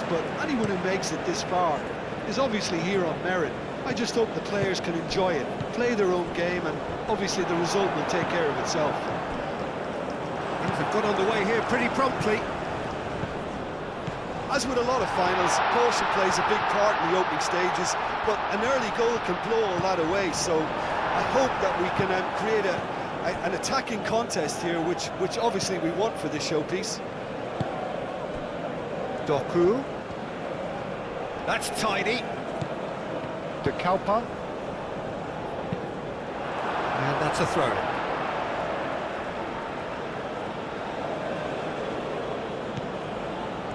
but anyone who makes it this far is obviously here on merit. I just hope the players can enjoy it, play their own game, and obviously the result will take care of itself. Things have got underway here pretty promptly. As with a lot of finals, caution plays a big part in the opening stages, but an early goal can blow all that away, so I hope that we can create an attacking contest here, which obviously we want for this showpiece. Doku. That's tidy. De Kalpa. And that's a throw.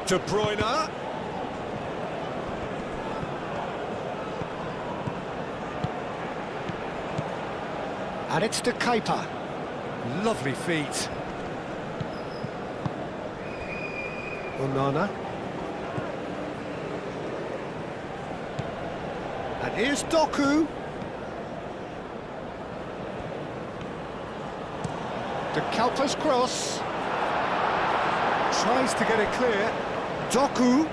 De Bruyne. And it's De Kuiper. Lovely feet. Onana. And here's Doku. De Kalpa's cross. Tries to get it clear. Doku.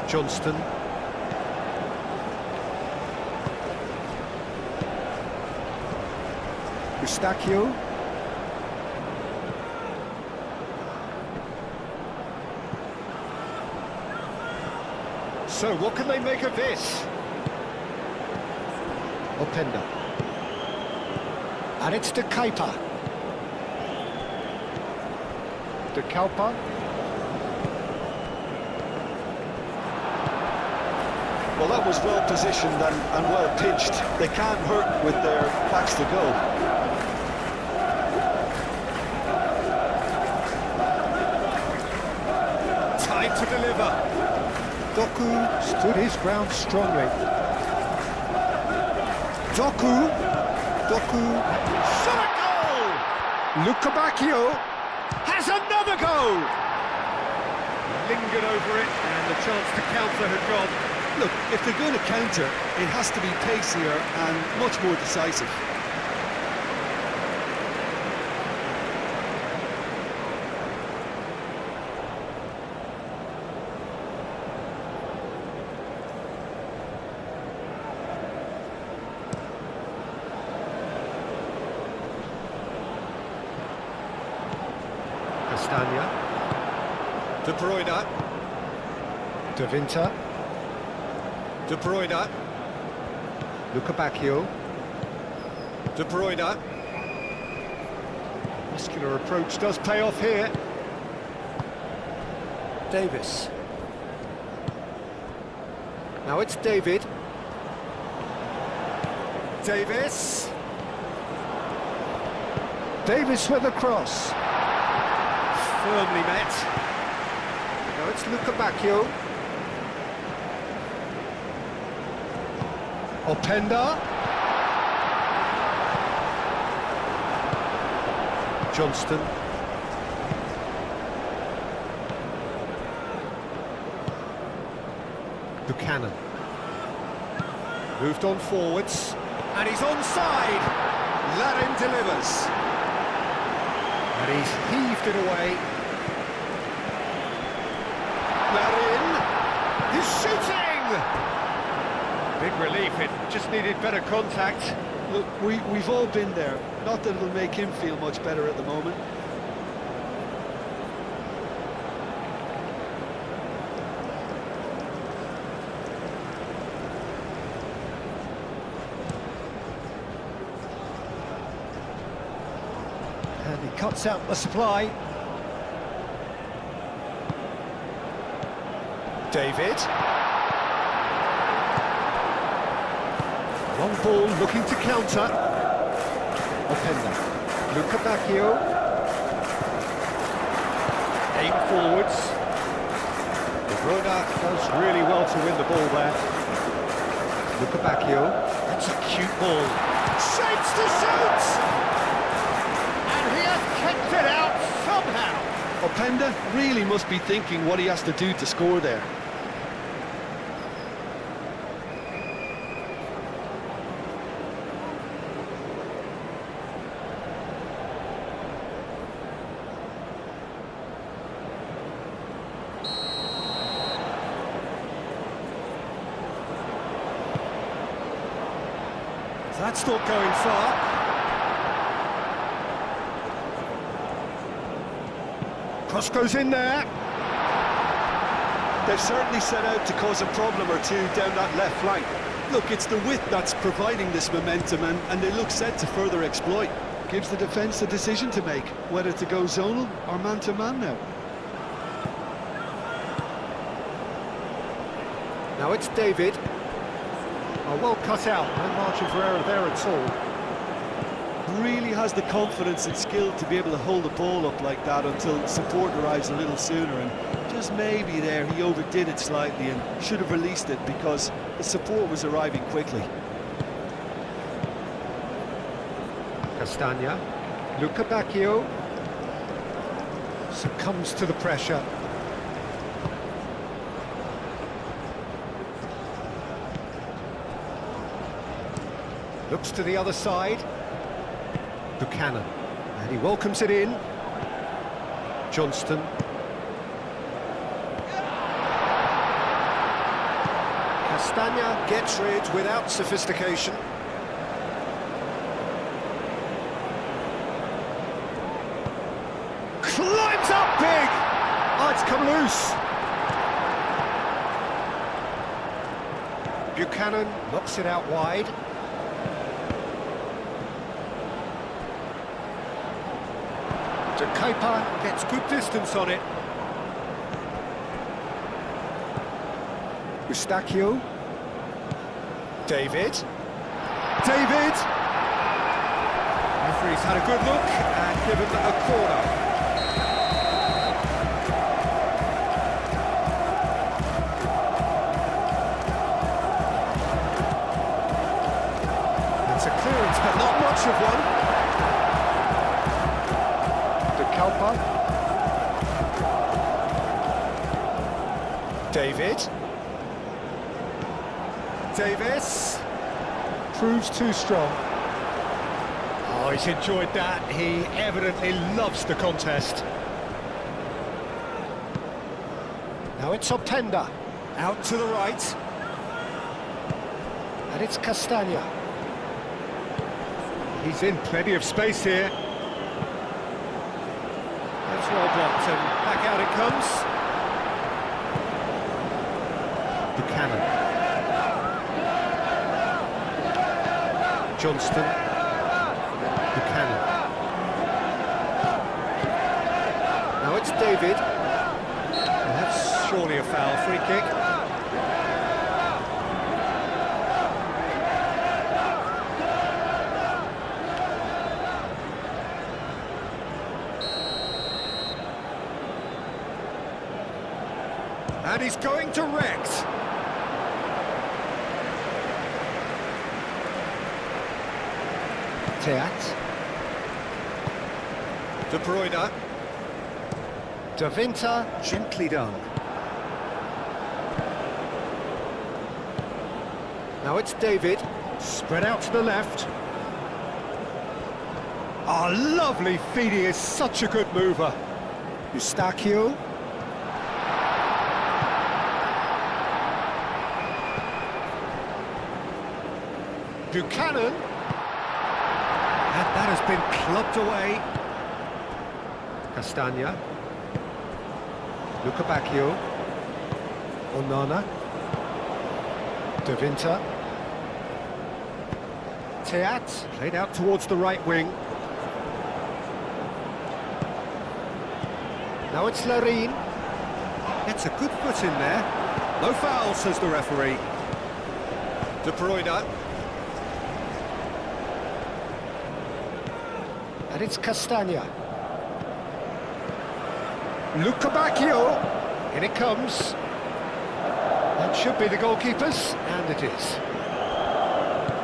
Johnston. Eustachio. So, what can they make of this? Openda. And it's De Kuiper. De Kalpa. Well, that was well positioned and well pitched. They can't hurt with their backs to goal. Time to deliver. Doku stood his ground strongly. Doku. Shot a goal! Luca Bacchio has another goal! Lingered over it, and the chance to counter had gone. Look, if they're going to counter, it has to be pacier and much more decisive. Castagna. De Bruyne. De Winter. De Bruyne. Luca Bacchio. De Bruyne. Muscular approach does pay off here. Davis. Now it's David. Davis. Davis with a cross. Firmly met. Now it's Luca Bacchio. Openda. Johnston. Buchanan. Moved on forwards. And he's onside. Larin delivers. And he's heaved it away. Larin. He's shooting! Big relief, it just needed better contact. Look, we've all been there. Not that it'll make him feel much better at the moment. And he cuts out the supply. David. Long ball looking to counter. Openda. Luca Bacchio. Aim forwards. De Bruyne does really well to win the ball there. Luca Bacchio. That's a cute ball. Shapes to shoot! And he has kept it out somehow. Openda really must be thinking what he has to do to score there. That's not going far. Cross goes in there. They've certainly set out to cause a problem or two down that left flank. Look, it's the width that's providing this momentum, and they look set to further exploit. Gives the defence a decision to make, whether to go zonal or man-to-man now. Now it's David. Oh, well cut out, no margin for error there at all. Really has the confidence and skill to be able to hold the ball up like that until support arrives a little sooner, and just maybe there he overdid it slightly and should have released it because the support was arriving quickly. Castagna, Luca Bacchio succumbs to the pressure. Looks to the other side. Buchanan, and he welcomes it in. Johnston. Castagna gets rid without sophistication. Climbs up big! Oh, it's come loose. Buchanan knocks it out wide. De Kuyper gets good distance on it. Eustachio. David. Referee's had a good look and given a corner. It's a clearance, but not much of one. Kalpa. David. Davis. Proves too strong. Oh, he's enjoyed that. He evidently loves the contest. Now it's Openda. Out to the right. And it's Castagna. He's in plenty of space here. Well blocked, and back out it comes. Buchanan. Johnston. Buchanan. Now it's David. Well, that's surely a foul. Free kick. And he's going direct. Teat. De Bruyne. De Winter, gently done. Now it's David. Spread out to the left. Oh, lovely feed. He is such a good mover. Eustachio. Buchanan, and that has been clubbed away. Castagna, Luca Bacchio, Onana, De Winter, Teat, played out towards the right wing. Now it's Larin. Gets a good foot in there. No foul, says the referee. De Bruyne. And it's Castagna. Luca Bacchio. In it comes. That should be the goalkeeper's, and it is.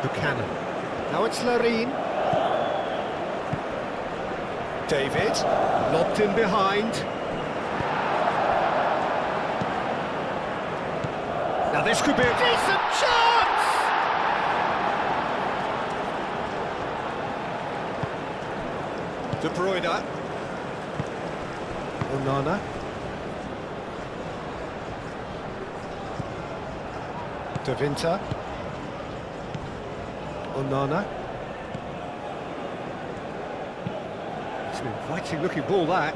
Buchanan. Now it's Larin. David. Lobbed in behind. Now this could be a decent chance! De Bruyne. Onana. De Winter. Onana. It's an inviting looking ball, that.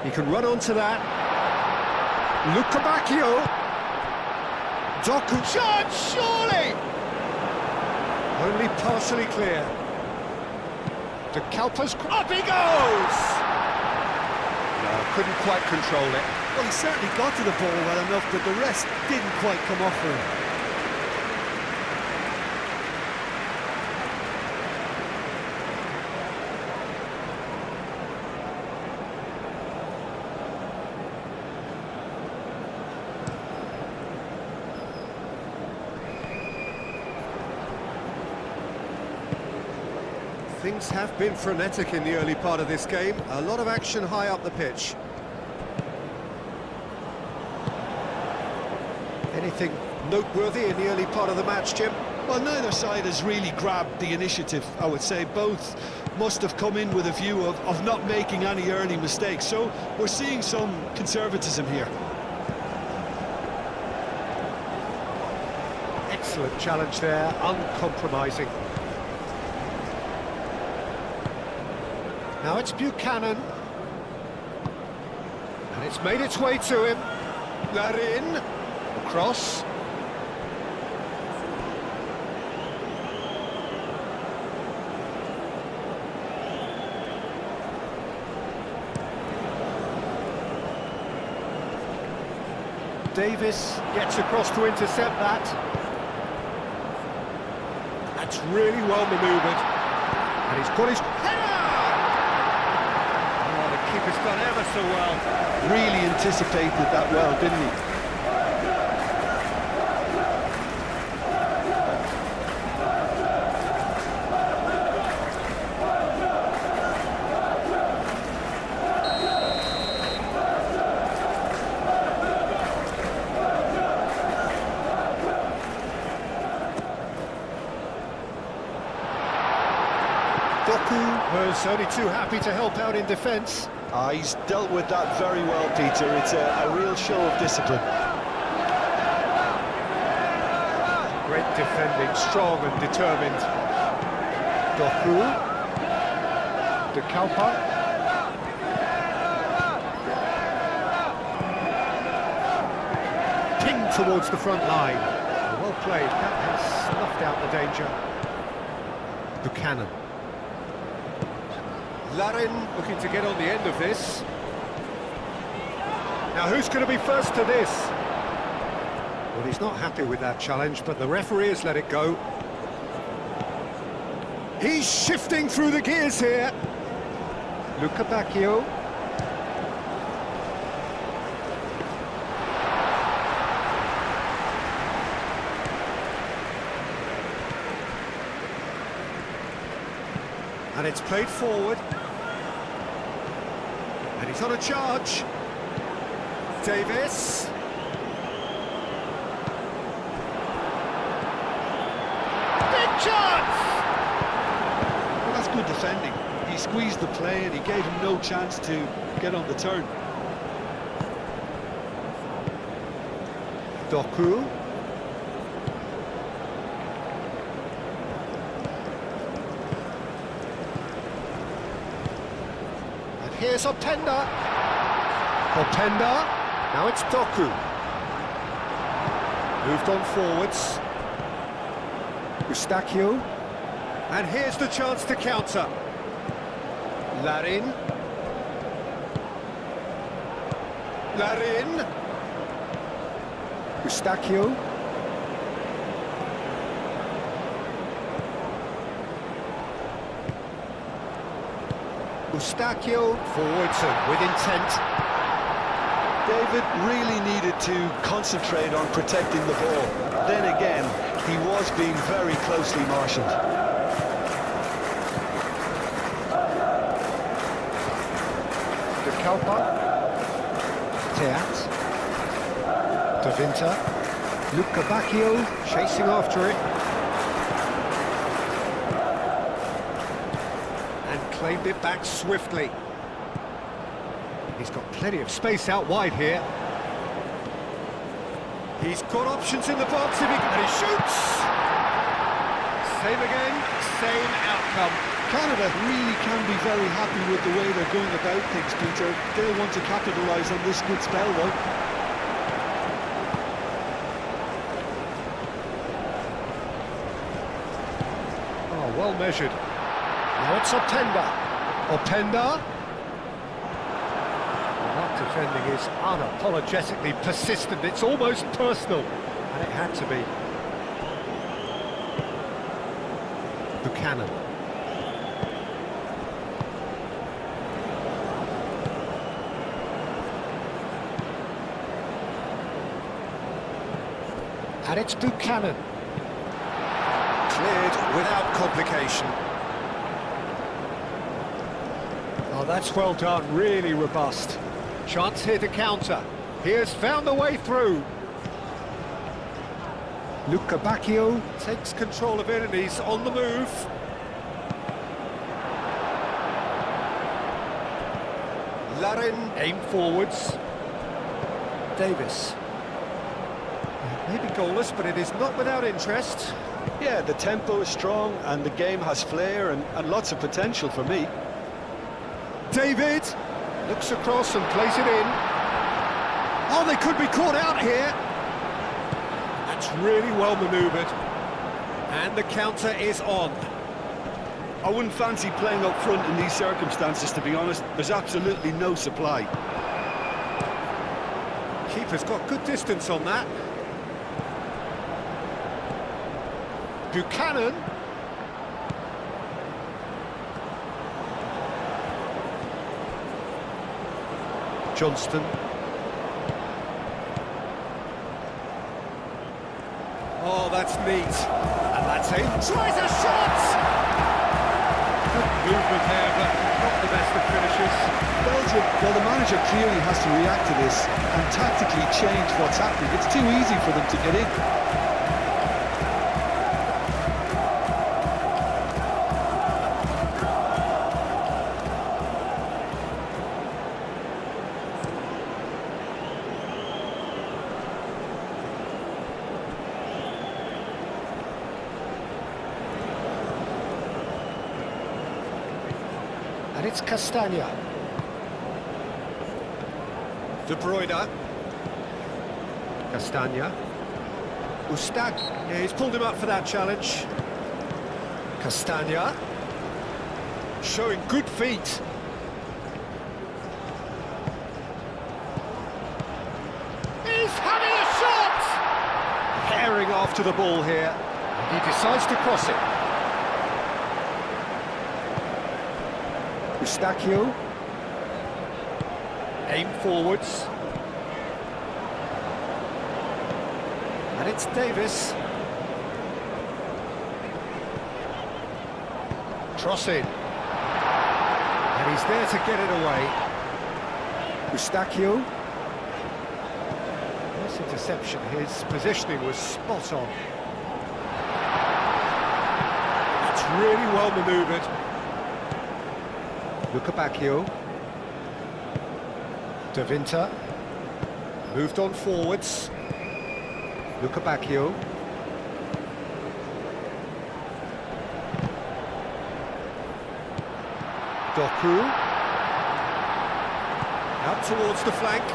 He can run onto that. Luca Bacchio. Doku shot, surely! Only partially clear. De Kalpa's... Up he goes! No, couldn't quite control it. Well, he certainly got to the ball well enough, but the rest didn't quite come off for him. Things have been frenetic in the early part of this game. A lot of action high up the pitch. Anything noteworthy in the early part of the match, Jim? Well, neither side has really grabbed the initiative, I would say. Both must have come in with a view of not making any early mistakes. So we're seeing some conservatism here. Excellent challenge there, uncompromising. Now it's Buchanan. And it's made its way to him. Larin. Across. Davis gets across to intercept that. That's really well manoeuvred. And he's got his header! Oh, the keeper's done ever so well. Really anticipated that well, didn't he? Doku was only too happy to help out in defence. He's dealt with that very well, Peter. It's a real show of discipline. Great defending, strong and determined. Doku. De Kalpa. Pinged towards the front line. Well played, that has snuffed out the danger. Buchanan. Larin looking to get on the end of this. Now who's going to be first to this? Well, he's not happy with that challenge, but the referee has let it go. He's shifting through the gears here. Luca Bacchio. And it's played forward. And he's on a charge. Davis. Big chance! Well, that's good defending. He squeezed the play and he gave him no chance to get on the turn. Doku. Here's Openda. Openda. Now it's Doku. Moved on forwards. Eustachio. And here's the chance to counter. Larin. Larin. Eustachio. Eustachio forwards and with intent. David really needed to concentrate on protecting the ball. Then again, he was being very closely marshalled. De Kalpa. Teat. De Winter. Luca Bacchio chasing after it. Claimed it back swiftly. He's got plenty of space out wide here. He's got options in the box if he can, and he shoots! Same again, same outcome. Canada really can be very happy with the way they're going about things, Peter. They'll want to capitalise on this good spell, though. Oh, well measured. Now it's Openda. Openda. That defending is unapologetically persistent. It's almost personal, and it had to be. Buchanan. And it's Buchanan. Cleared without complication. Oh, that's well done, really robust. Chance here to counter. He has found the way through. Luca Bacchio takes control of it and he's on the move. Larin, aim forwards. Davis. Maybe goalless, but it is not without interest. Yeah, the tempo is strong and the game has flair and lots of potential for me. David looks across and plays it in. Oh, they could be caught out here. That's really well manoeuvred. And the counter is on. I wouldn't fancy playing up front in these circumstances, to be honest. There's absolutely no supply. Keeper's got good distance on that. Buchanan. Johnston. Oh, that's neat. And that's it. Tries a shot! Good movement there, but not the best of finishes. Belgium, well, the manager clearly has to react to this and tactically change what's happening. It's too easy for them to get in. And it's Castagna. De Bruyne. Castagna. Ustag. Yeah, he's pulled him up for that challenge. Castagna. Showing good feet. He's having a shot! Herring after the ball here. He decides to cross it. Eustachio. Aim forwards. And it's Davis. Cross in. And he's there to get it away. Eustachio. Nice interception. His positioning was spot on. That's really well manoeuvred. Luca Bacchio. De Winter. Moved on forwards. Luca Bacchio. Doku. Out towards the flank.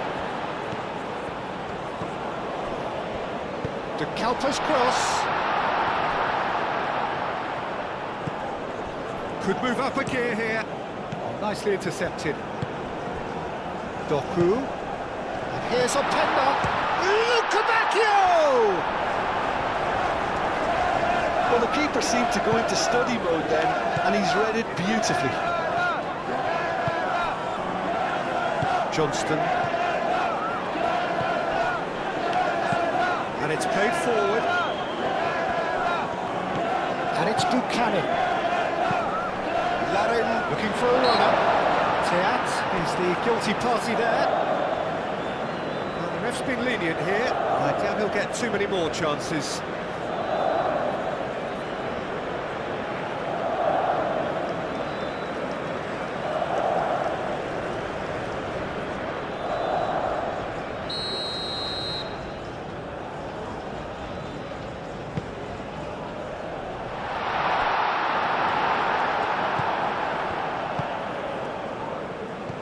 De Kalper's cross. Could move up a gear here. Nicely intercepted. Doku. And here's Openda. Luca Bacchio! Well, the keeper seemed to go into study mode then, and he's read it beautifully. Johnston. And it's played forward. And it's Buchanan. Larin looking for a runner. Teat is the guilty party there. Well, the ref's been lenient here. I doubt he'll get too many more chances.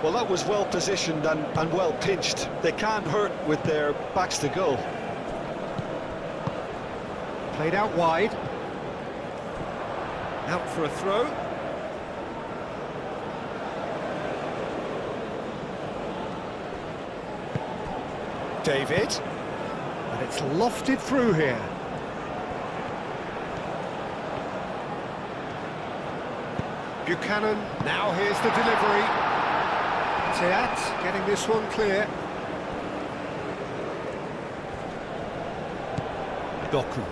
Well, that was well positioned and well pinched. They can't hurt with their backs to goal. Played out wide. Out for a throw. David. And it's lofted through here. Buchanan, now here's the delivery. Teat getting this one clear. Doku.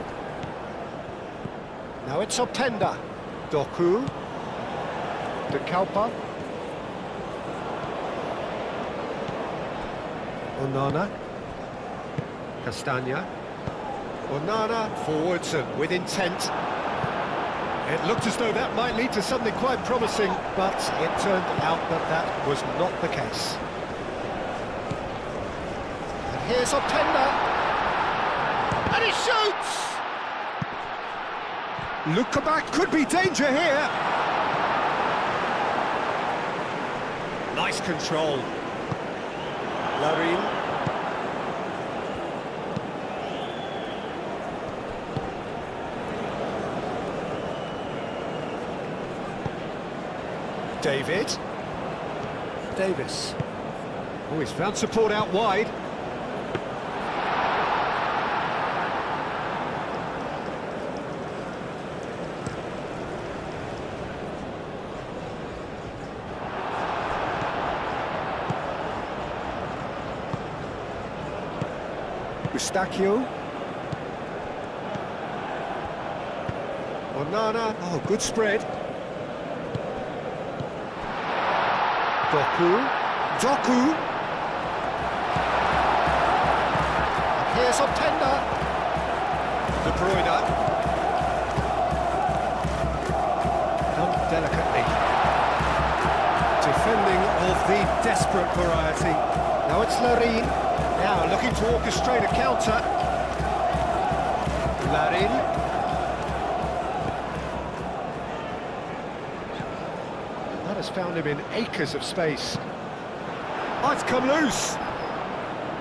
Now it's Openda. Doku. De Kalpa. Onana. Castagna. Onana forwards and with intent. It looked as though that might lead to something quite promising, but it turned out that that was not the case. And here's Openda. And he shoots! Lukabak could be danger here. Nice control. Larin. David. Davis. Oh, he's found support out wide. Eustachio. Onana. Oh, good spread. Doku. Doku. And here's Openda. De Bruyne. Done delicately. Defending of the desperate variety. Now it's Larin. Now looking to orchestrate a counter. Larin. Has found him in acres of space. Oh, it's come loose.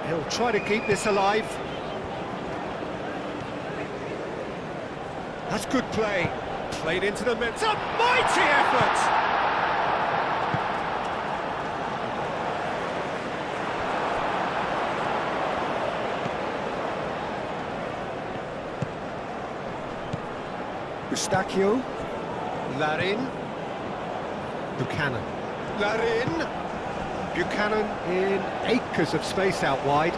He'll try to keep this alive. That's good play. Played into the middle. It's a mighty effort! Eustachio. Larin. Buchanan. Larin. Buchanan in acres of space out wide.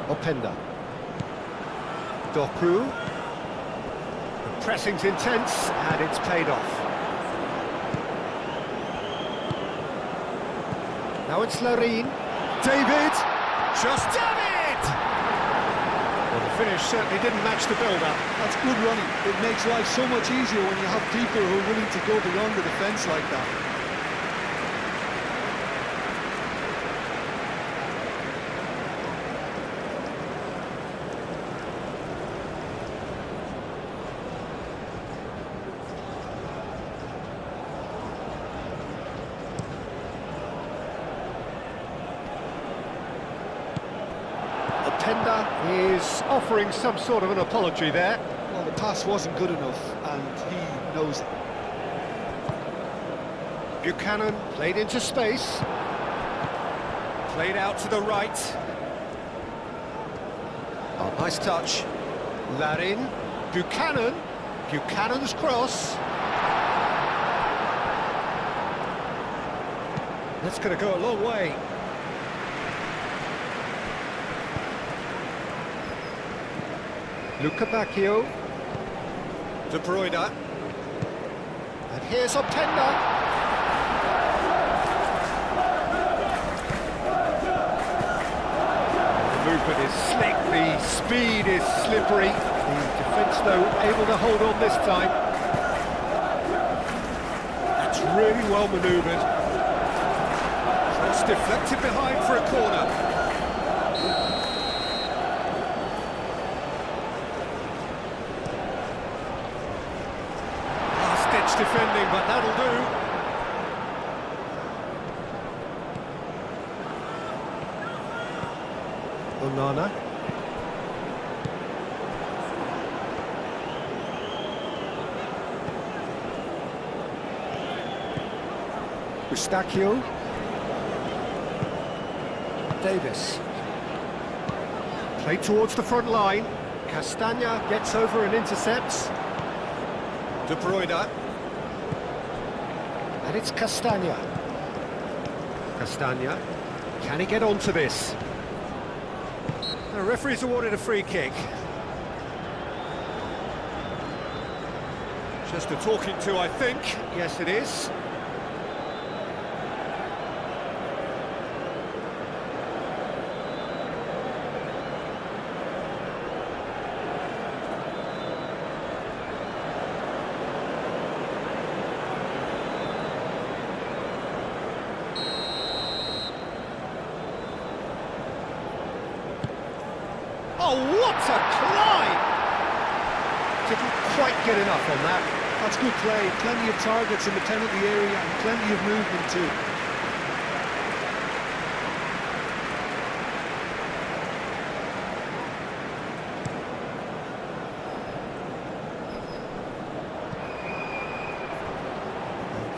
Openda. Doku. The pressing's intense and it's paid off. Now it's Larin. David. Just done it! Well, the finish certainly didn't match the build-up. That's good running. It makes life so much easier when you have people who are willing to go beyond the defence like that. Openda is offering some sort of an apology there. Well, the pass wasn't good enough, and he knows it. Buchanan played into space. Played out to the right. Oh, nice touch. Larin. Buchanan. Buchanan's cross. That's going to go a long way. Lukabakio. De Bruyne. And here's Openda. The movement is slick, the speed is slippery. The defence, though, able to hold on this time. That's really well manoeuvred. Cross deflected behind for a corner. defending, but that'll do. Onana. Eustachio. Davis. Play towards the front line. Castagna gets over and intercepts. De Bruyne. And it's Castagna. Castagna. Can he get onto this? The referee's awarded a free kick. Just a talking to, I think. Yes, it is. Oh, what a climb! Didn't quite get enough on that. That's good play. Plenty of targets in the penalty area and plenty of movement too.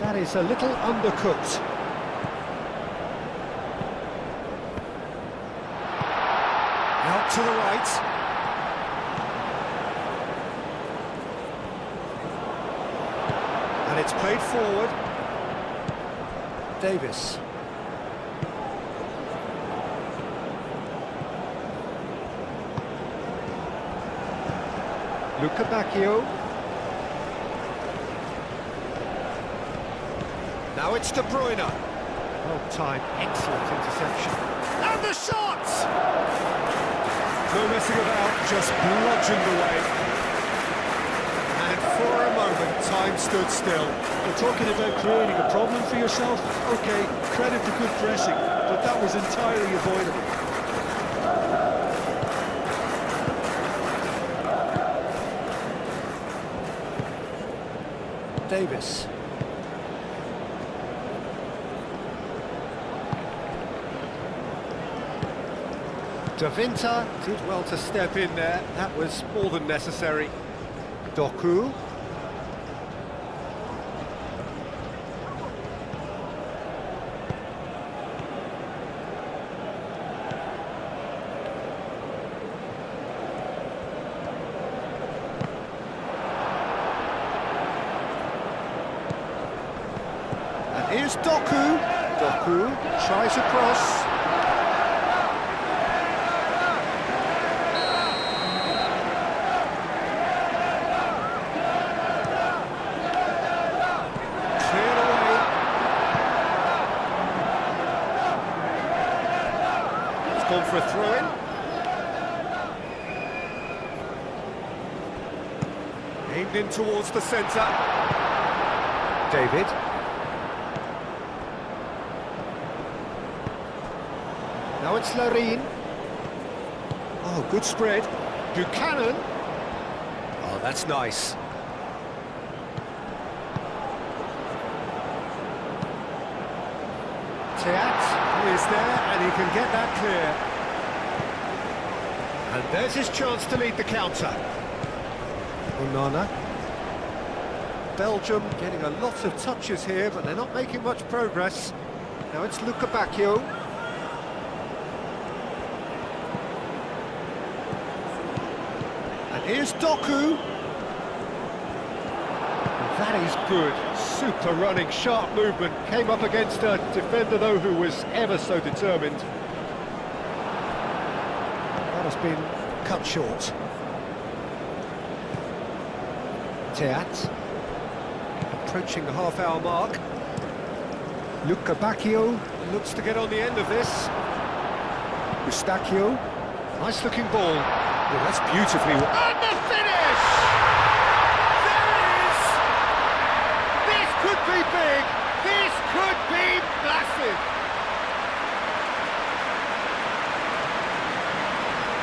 That is a little undercooked. Out to the right. And it's played forward. Davis. Luca Bacchio. Now it's De Bruyne. Well timed, excellent interception. And the shot! No messing about, just bludgeoned away. And for a moment, time stood still. We're talking about creating a problem for yourself. Okay, credit to good pressing, but that was entirely avoidable. Davis. Davinta did well to step in there. That was more than necessary. Doku. And here's Doku. Doku tries a cross. Gone for a throw-in. Aimed in towards the centre. David. Now it's Larin. Oh, good spread. Buchanan. Oh, that's nice. Teat is there, and he can get that clear. And there's his chance to lead the counter. Onana. Belgium getting a lot of touches here, but they're not making much progress. Now it's Luca Bacchio. And here's Doku. That is good. Super running, sharp movement. Came up against a defender, though, who was ever so determined. That has been cut short. Teat. Approaching the half-hour mark. Luca Bacchio looks to get on the end of this. Eustachio. Nice-looking ball. Oh, that's beautifully... And the finish! Could be big, this could be massive.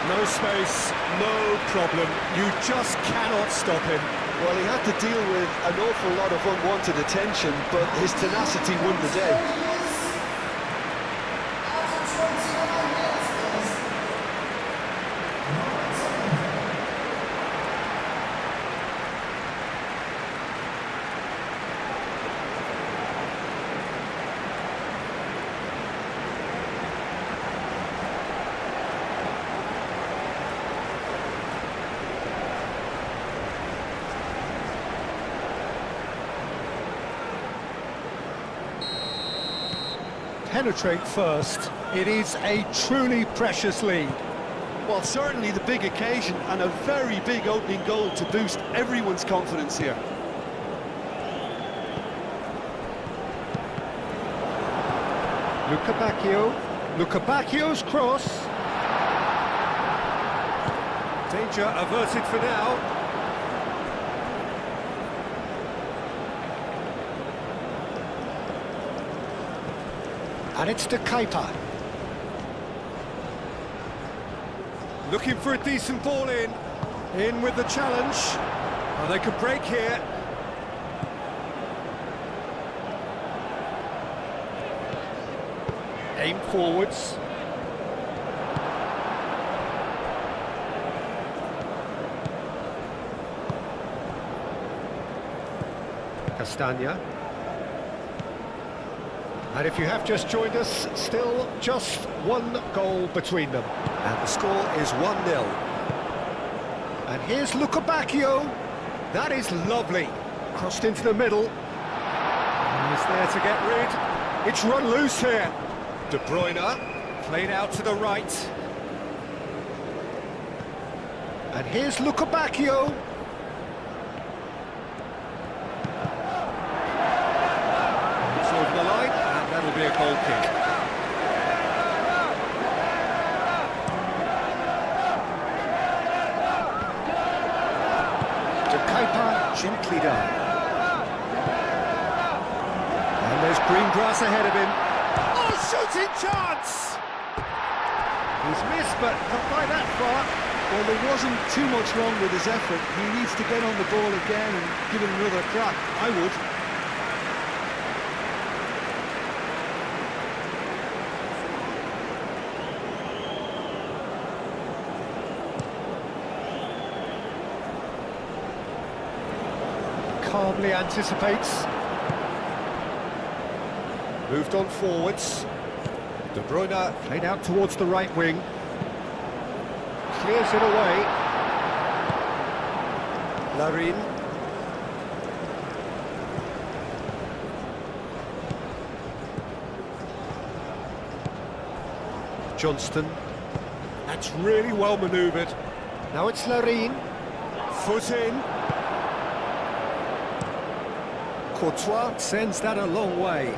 No space, no problem. You just cannot stop him. Well, he had to deal with an awful lot of unwanted attention, but his tenacity won the day. Penetrate first. It is a truly precious lead. Well, certainly the big occasion and a very big opening goal to boost everyone's confidence here. Luca Bacchio's cross. Danger averted for now. And it's to Keita. Looking for a decent ball in. In with the challenge. Oh, they could break here. Aim forwards. Castagna. And if you have just joined us, still just one goal between them. And the score is 1-0. And here's Luca Bacchio. That is lovely. Crossed into the middle. He's there to get rid. It's run loose here. De Bruyne, played out to the right. And here's Luca Bacchio. It's over the line, and that'll be a goal kick. De Keita, gently down. And there's green grass ahead of him. Oh, shooting chance! He's missed, but not by that far. Well, there wasn't too much wrong with his effort. He needs to get on the ball again and give it another crack. I would. Calmly anticipates. Moved on forwards. De Bruyne played out towards the right wing. Clears it away. Larin. Johnston. That's really well manoeuvred. Now it's Larin. Foot in. Courtois sends that a long way.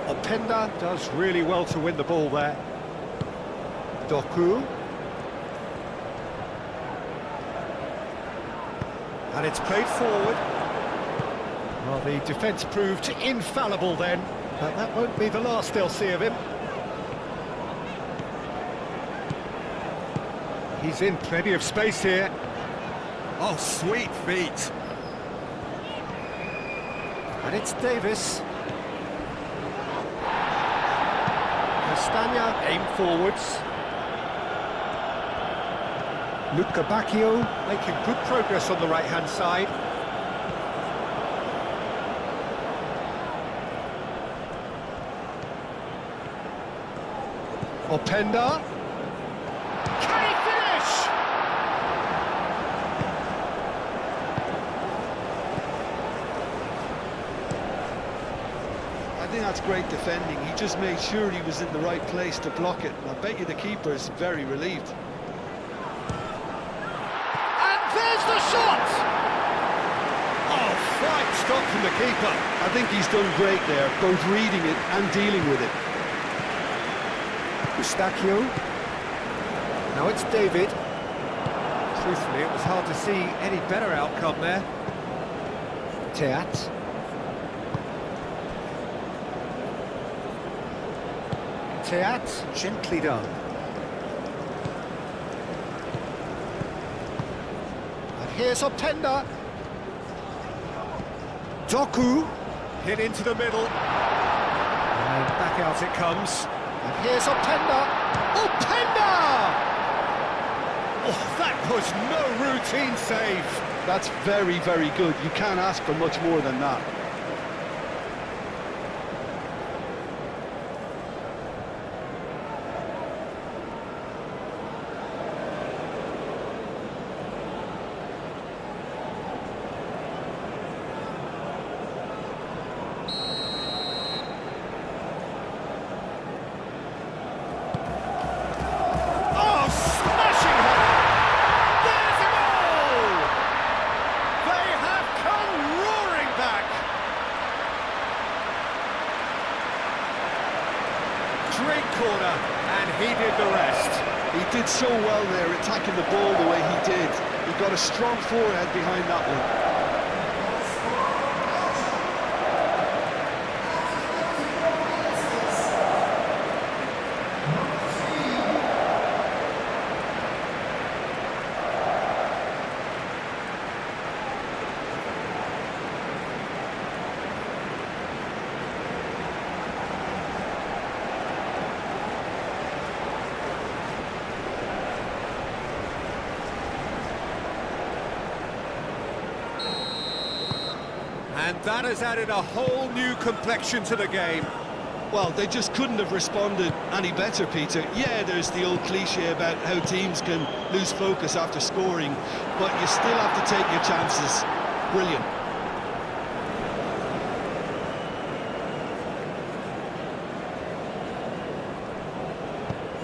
Openda does really well to win the ball there. Doku. And it's played forward. Well, the defence proved infallible then, but that won't be the last they'll see of him. He's in plenty of space here. Oh, sweet feet. And it's Davis. Castagna, aim forwards. Luca Bacchio making good progress on the right-hand side. Openda. Can he finish? I think that's great defending. He just made sure he was in the right place to block it. And I bet you the keeper's very relieved. And there's the shot! Oh, fine stop from the keeper. I think he's done great there, both reading it and dealing with it. Eustachio. Now it's David. Truthfully, it was hard to see any better outcome there. Teat. Teat, gently done. And here's Optenda. Doku, hit into the middle. And back out it comes. And here's Optenda. Optenda! Oh, that was no routine save. That's very, very good. You can't ask for much more than that. Great corner, and he did the rest. He did so well there, attacking the ball the way he did. He got a strong forehead behind that one. And that has added a whole new complexion to the game. Well, they just couldn't have responded any better, Peter. Yeah, there's the old cliche about how teams can lose focus after scoring, but you still have to take your chances. Brilliant.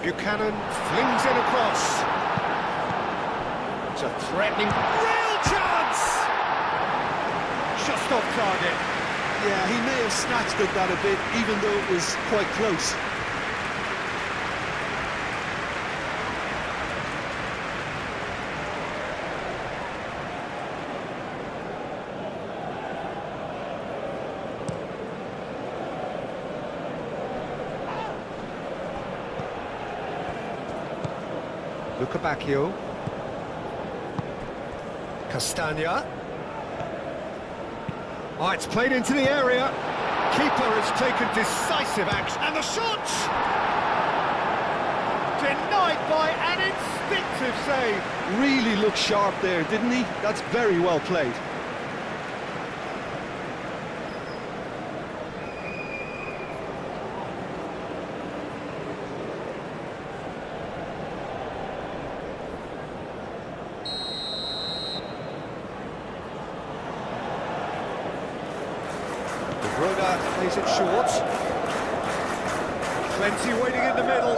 Buchanan flings it across. It's a threatening... Real chance! Just off target. Yeah, he may have snatched at that a bit, even though it was quite close. Bacchio. Castagna. Oh, it's played into the area. Keeper has taken decisive action. And the shot! Denied by an instinctive save. Really looked sharp there, didn't he? That's very well played. Broda plays it short. Plenty waiting in the middle.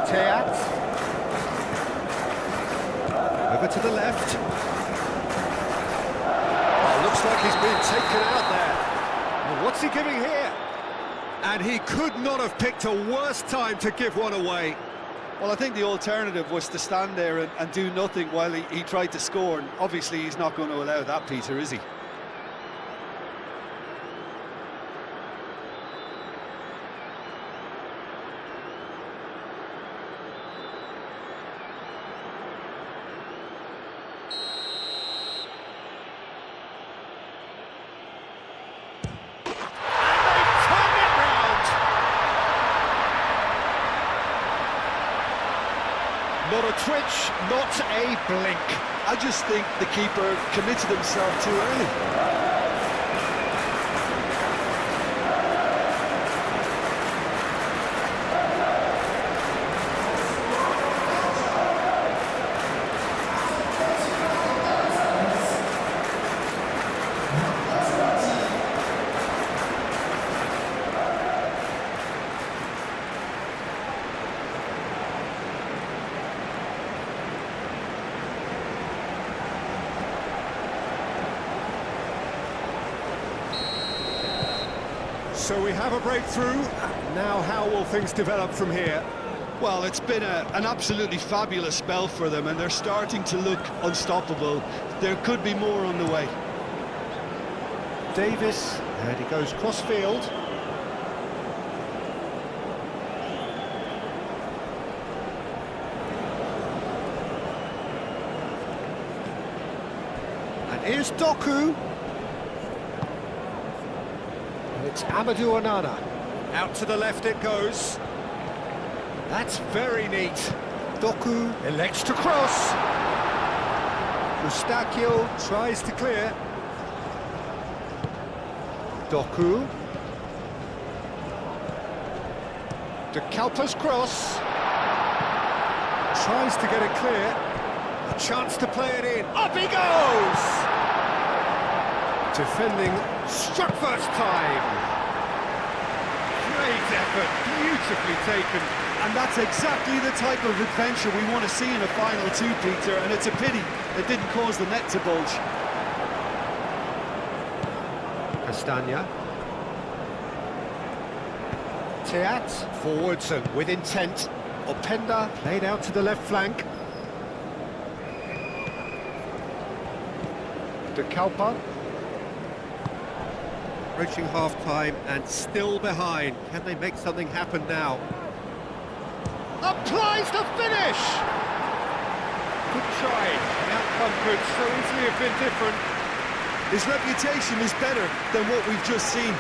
Teat. Over to the left. Oh, looks like he's been taken out there. Well, what's he giving here? And he could not have picked a worse time to give one away. Well, I think the alternative was to stand there and do nothing while he tried to score. And obviously, he's not going to allow that, Peter, is he? Not a twitch, not a blink. I just think the keeper committed himself too early. So we have a breakthrough. Now how will things develop from here? Well, it's been an absolutely fabulous spell for them, and they're starting to look unstoppable. There could be more on the way. Davis, and he goes cross-field. And here's Doku. And it's Amadou Onana. Out to the left it goes. That's very neat. Doku elects to cross. Mustachio tries to clear. Doku. De Kalpa's cross. Tries to get it clear. A chance to play it in. Up he goes! Defending struck first time. Great effort, beautifully taken. And that's exactly the type of adventure we want to see in a final two, Peter, and it's a pity it didn't cause the net to bulge. Castagna. Teat, forwards and with intent. Openda played out to the left flank. De Kalpa. Approaching half-time and still behind. Can they make something happen now? Applies the finish! Good try. The outcome could so easily have been different. His reputation is better than what we've just seen.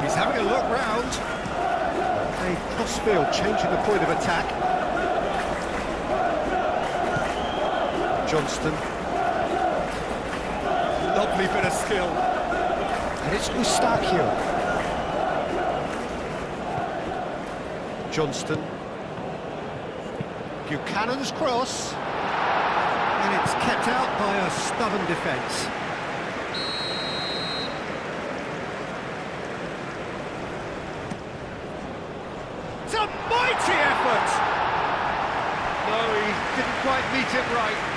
He's having a look round. A crossfield changing the point of attack. Johnston. Lovely bit of skill. And it's Mustachio. Johnston. Buchanan's cross. And it's kept out by a stubborn defence. It's a mighty effort! No, he didn't quite meet it right.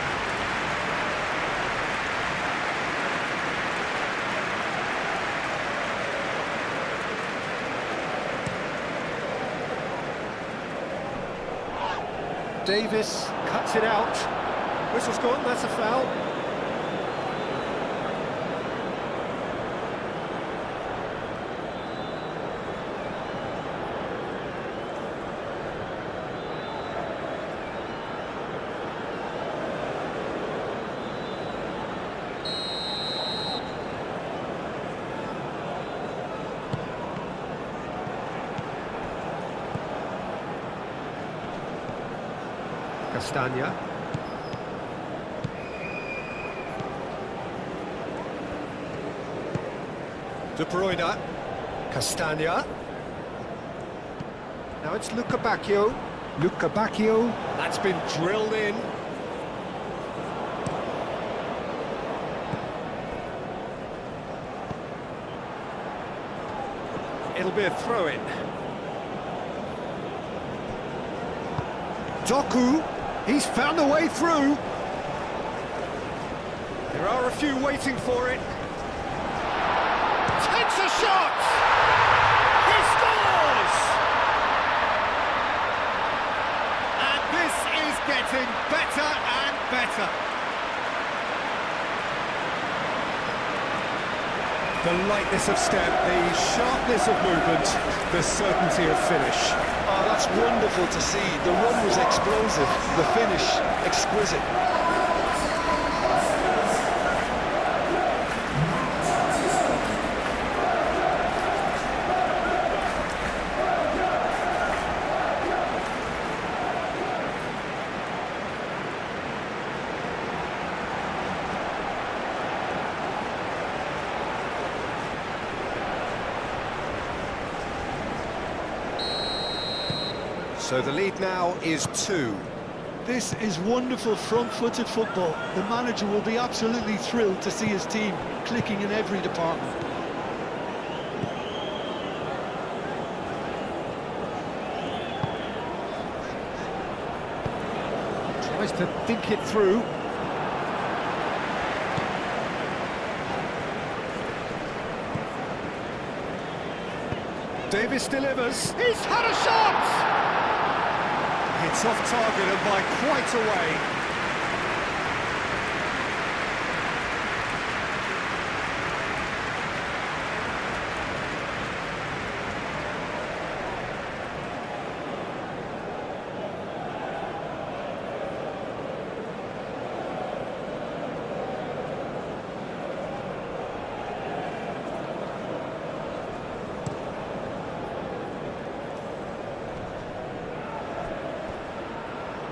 Davis cuts it out. Whistle's gone, that's a foul. Castagna. De Bruyne. Castagna. Now it's Luca Bacchio. Luca Bacchio. That's been drilled in. It'll be a throw-in. Doku. He's found a way through. There are a few waiting for it. Takes a shot! He scores! And this is getting better and better. The lightness of step, the sharpness of movement, the certainty of finish. Oh, that's wonderful to see. The run was explosive, the finish exquisite. So the lead now is 2. This is wonderful front-footed football. The manager will be absolutely thrilled to see his team clicking in every department. to think it through. Davis delivers. He's had a shot! It's off target and by quite a way.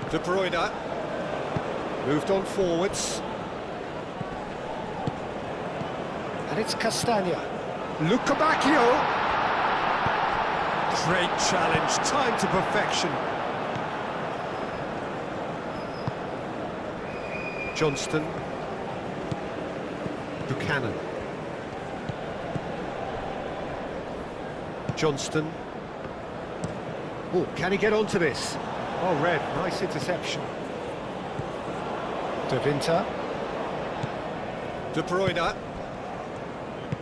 De Bruyne moved on forwards, and it's Castagna. Luca Bacchio. Great challenge, time to perfection. Johnston. Buchanan. Johnston. Oh, can he get onto this? Oh, red, nice interception. De Winter. De Bruyne.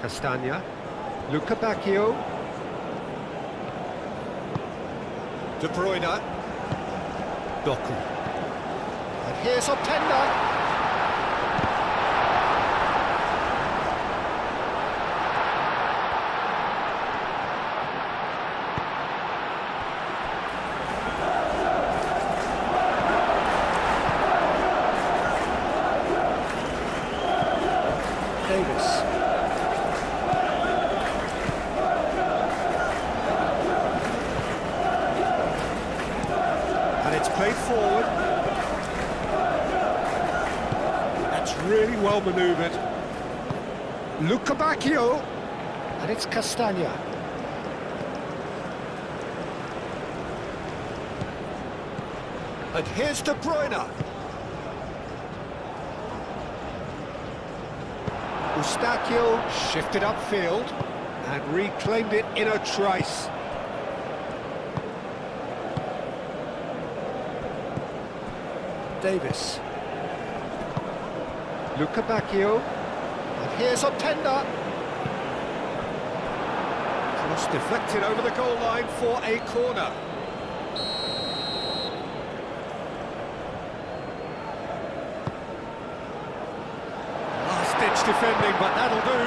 Castagna. Luca Bacchio. De Bruyne. Doku. And here's Openda. Davis. And it's played forward. That's really well manoeuvred. Luca Bacchio. And it's Castagna. And here's De Bruyne. Eustachio shifted upfield and reclaimed it in a trice. Davis. Luca Bacchio. And here's Openda. Cross deflected over the goal line for a corner. Defending, but that'll do.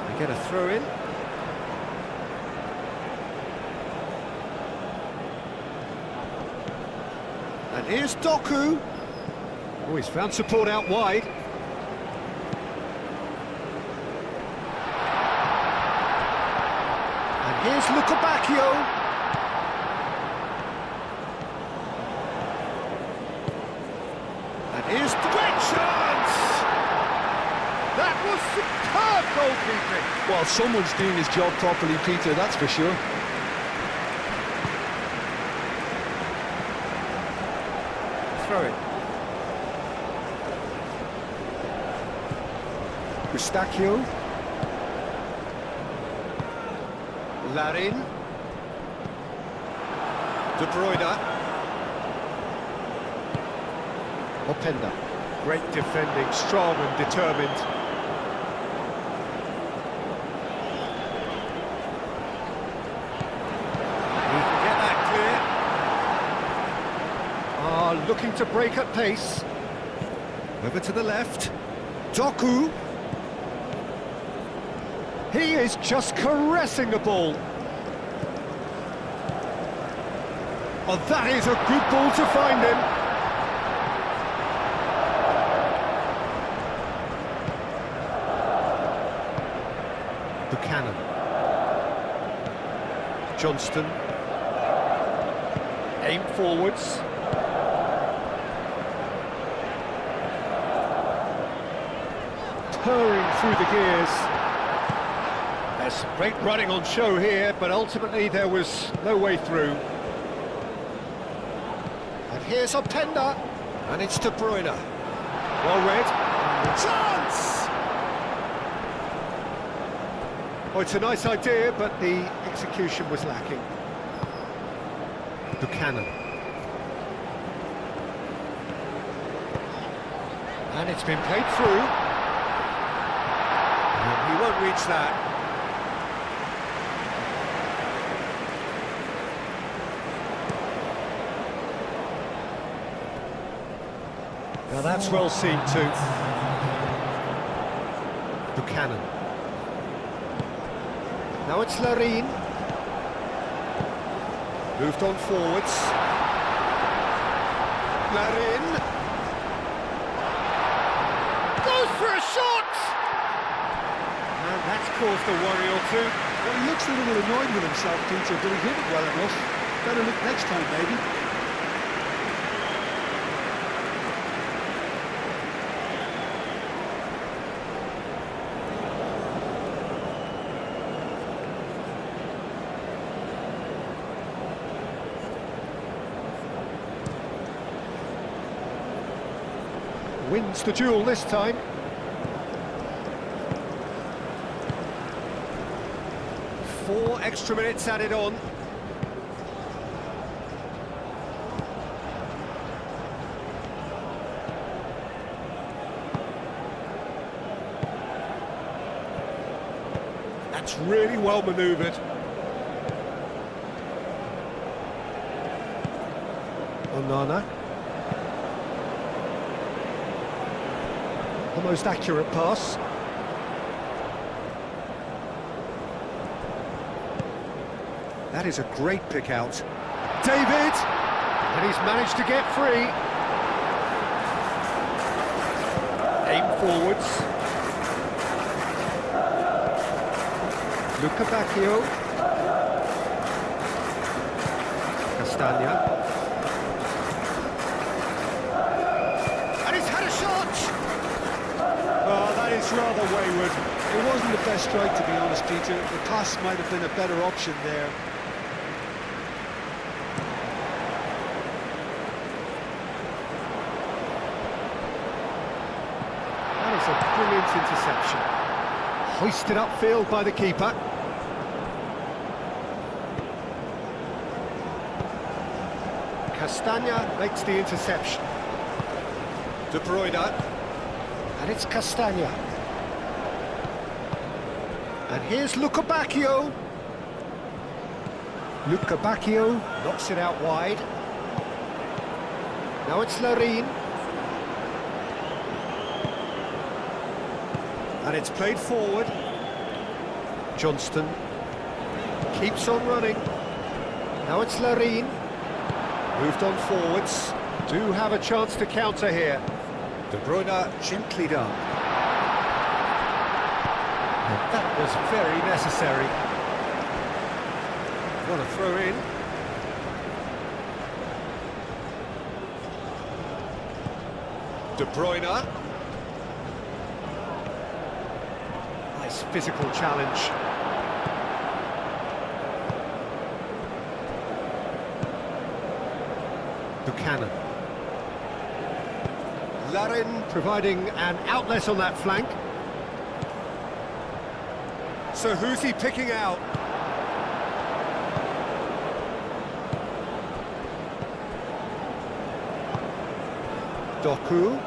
They get a throw in. And here's Doku. Oh, he's found support out wide. And here's Luca Bacchio. Here's the great chance! That was superb goalkeeping! Well, someone's doing his job properly, Peter, that's for sure. Throw it. Eustachio. Larin. De Bruyne. Openda. Great defending, strong and determined. He can get that clear. Looking to break at pace. Over to the left. Doku. He is just caressing the ball. Oh, that is a good ball to find him. Buchanan. Johnston. Aim forwards. Purring through the gears. There's great running on show here, but ultimately there was no way through. And here's Openda. And it's De Bruyne. Well read. Chance! Oh, it's a nice idea, but the execution was lacking. Buchanan. And it's been played through. And he won't reach that. Now that's well seen too. Buchanan. Now it's Larin. Moved on forwards. Larin. Goes for a shot! And that's caused a worry or two. Well, he looks a little annoyed with himself, Peter. Did he hit it well enough? Better look next time, maybe. Wins the duel this time. Four extra minutes added on. That's really well manoeuvred. Onana. The most accurate pass. That is a great pick out. David! And he's managed to get free. Aim forwards. Luca Bacchio. Castagna. And he's had a shot! Oh, that is rather wayward. It wasn't the best strike, to be honest, Peter. The pass might have been a better option there. That is a brilliant interception. Hoisted upfield by the keeper. Castagna makes the interception. De Bruyne. And it's Castagna. And here's Luca Bacchio. Luca Bacchio knocks it out wide. Now it's Larin. And it's played forward. Johnston keeps on running. Now it's Larin. Moved on forwards. Do have a chance to counter here. De Bruyne gently done. And that was very necessary. What a throw in. De Bruyne. Nice physical challenge. Buchanan. Larin providing an outlet on that flank. So who's he picking out? Doku.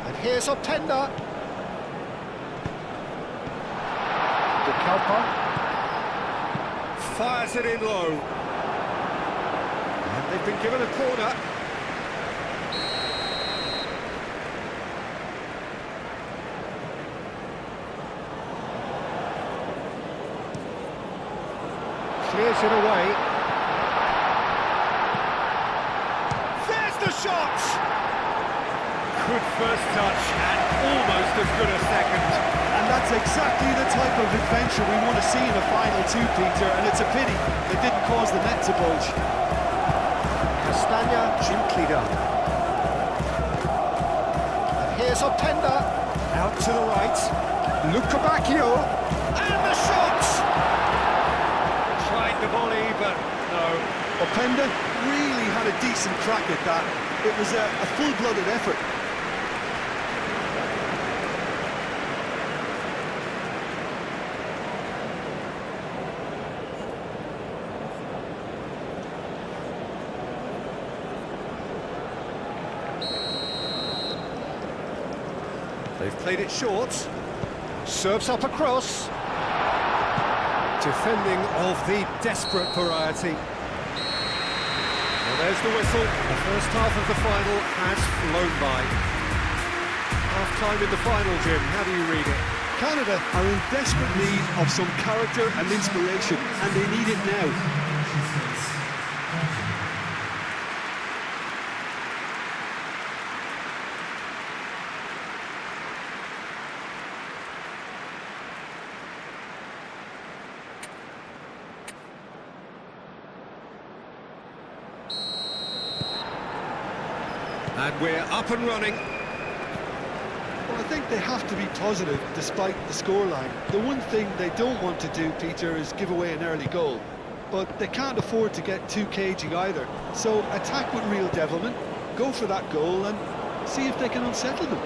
And here's Openda. De Kalpa. Fires it in low. And they've been given a corner. Clears it away. There's the shot! Good first touch and almost as good a second. And that's exactly the type of adventure we want to see in the final two, Peter, and it's a pity it didn't cause the net to bulge. Castagna gently done. And here's Openda. Out to the right. Luca Bacchio. And the shot! Tried the volley, but no. Openda really had a decent crack at that. It was a full-blooded effort. They've played it short. Serves up across. Defending of the desperate variety. Well, there's the whistle. The first half of the final has flown by. Half-time in the final, Jim. How do you read it? Canada are in desperate need of some character and inspiration, and they need it now. And we're up and running. Well, I think they have to be positive despite the scoreline. The one thing they don't want to do, Peter, is give away an early goal. But they can't afford to get too cagey either. So attack with real devilment, go for that goal and see if they can unsettle them.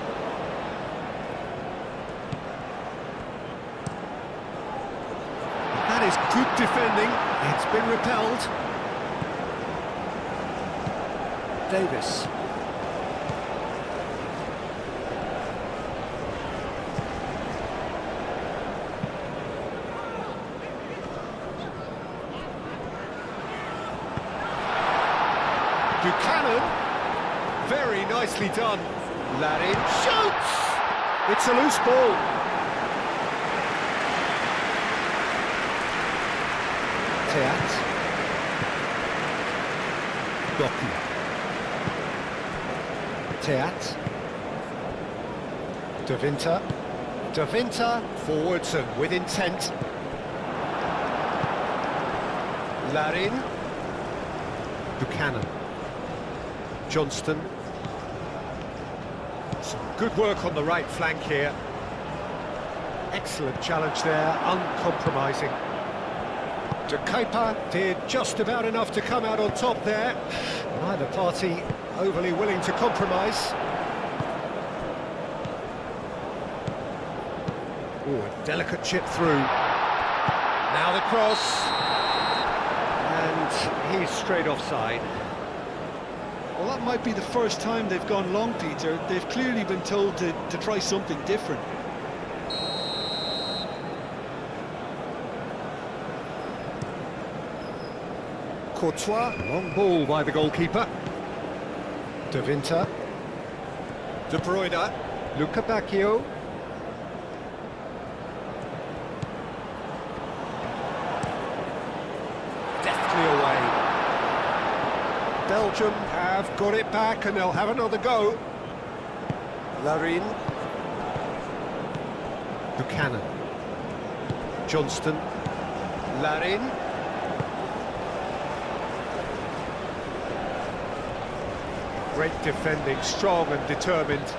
That is good defending. It's been repelled. Davis. Buchanan, very nicely done. Larin shoots! It's a loose ball. Teat. Doku. Teat. De Winter forwards and with intent. Larin. Buchanan. Johnston. Some good work on the right flank here. Excellent challenge there, uncompromising. De Kuiper did just about enough to come out on top there. Neither party overly willing to compromise. Ooh, a delicate chip through. Now the cross. And he's straight offside. Well, that might be the first time they've gone long, Peter. They've clearly been told to try something different. Courtois, long ball by the goalkeeper. De Winter. De Bruyne. Luca Bacchio. Deftly away. Belgium have got it back and they'll have another go. Larin. Buchanan. Johnston. Larin. Great defending, strong and determined.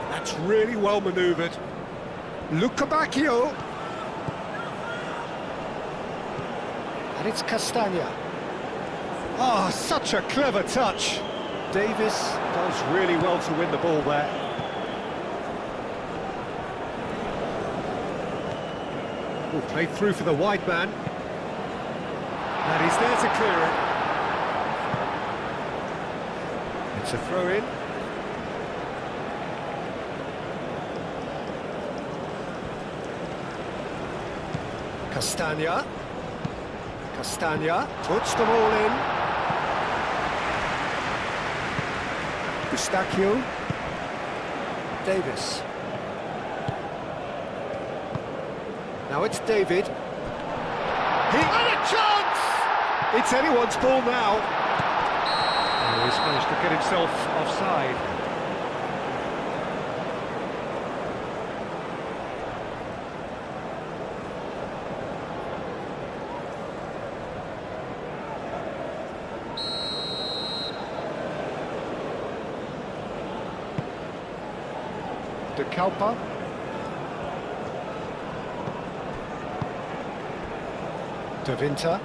That's really well manoeuvred. Luca Bacchio. And it's Castagna. Oh, such a clever touch. Davis does really well to win the ball there. Oh, played through for the wide man. And he's there to clear it. It's a throw-in. Castagna. Castagna puts the ball in. Eustachio. Davis. Now it's David. He had a chance! It's anyone's ball now. Oh, he's managed to get himself offside. De Kuiper. De Winter.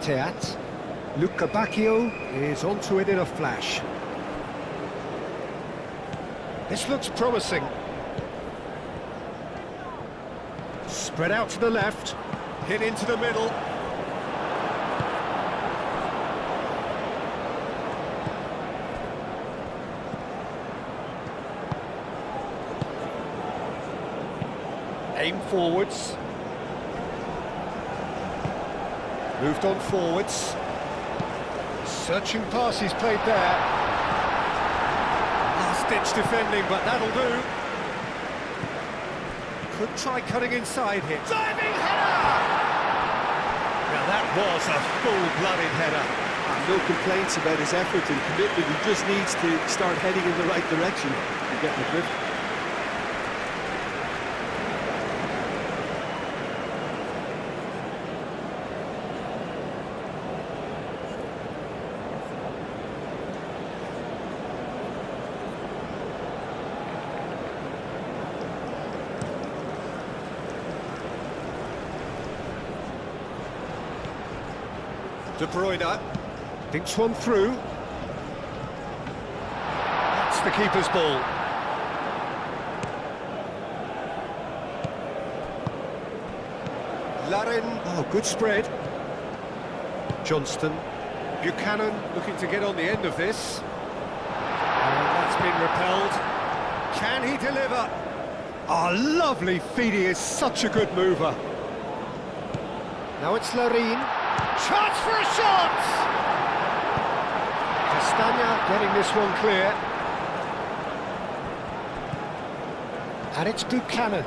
Teat. Luca Bacchio is onto it in a flash. This looks promising. Spread out to the left, hit into the middle. Aim forwards. Moved on forwards. Searching pass he's played there. Last-ditch defending, but that'll do. Could try cutting inside here. Diving header! Now that was a full-blooded header. No complaints about his effort and commitment. He just needs to start heading in the right direction to get the drift. De Bruyne thinks one through. That's the keeper's ball. Larin, oh, good spread. Johnston. Buchanan looking to get on the end of this. And that's been repelled. Can he deliver? Oh, lovely feed, he is such a good mover. Now it's Larin. Chance for a shot! Castagna getting this one clear. And it's Buchanan.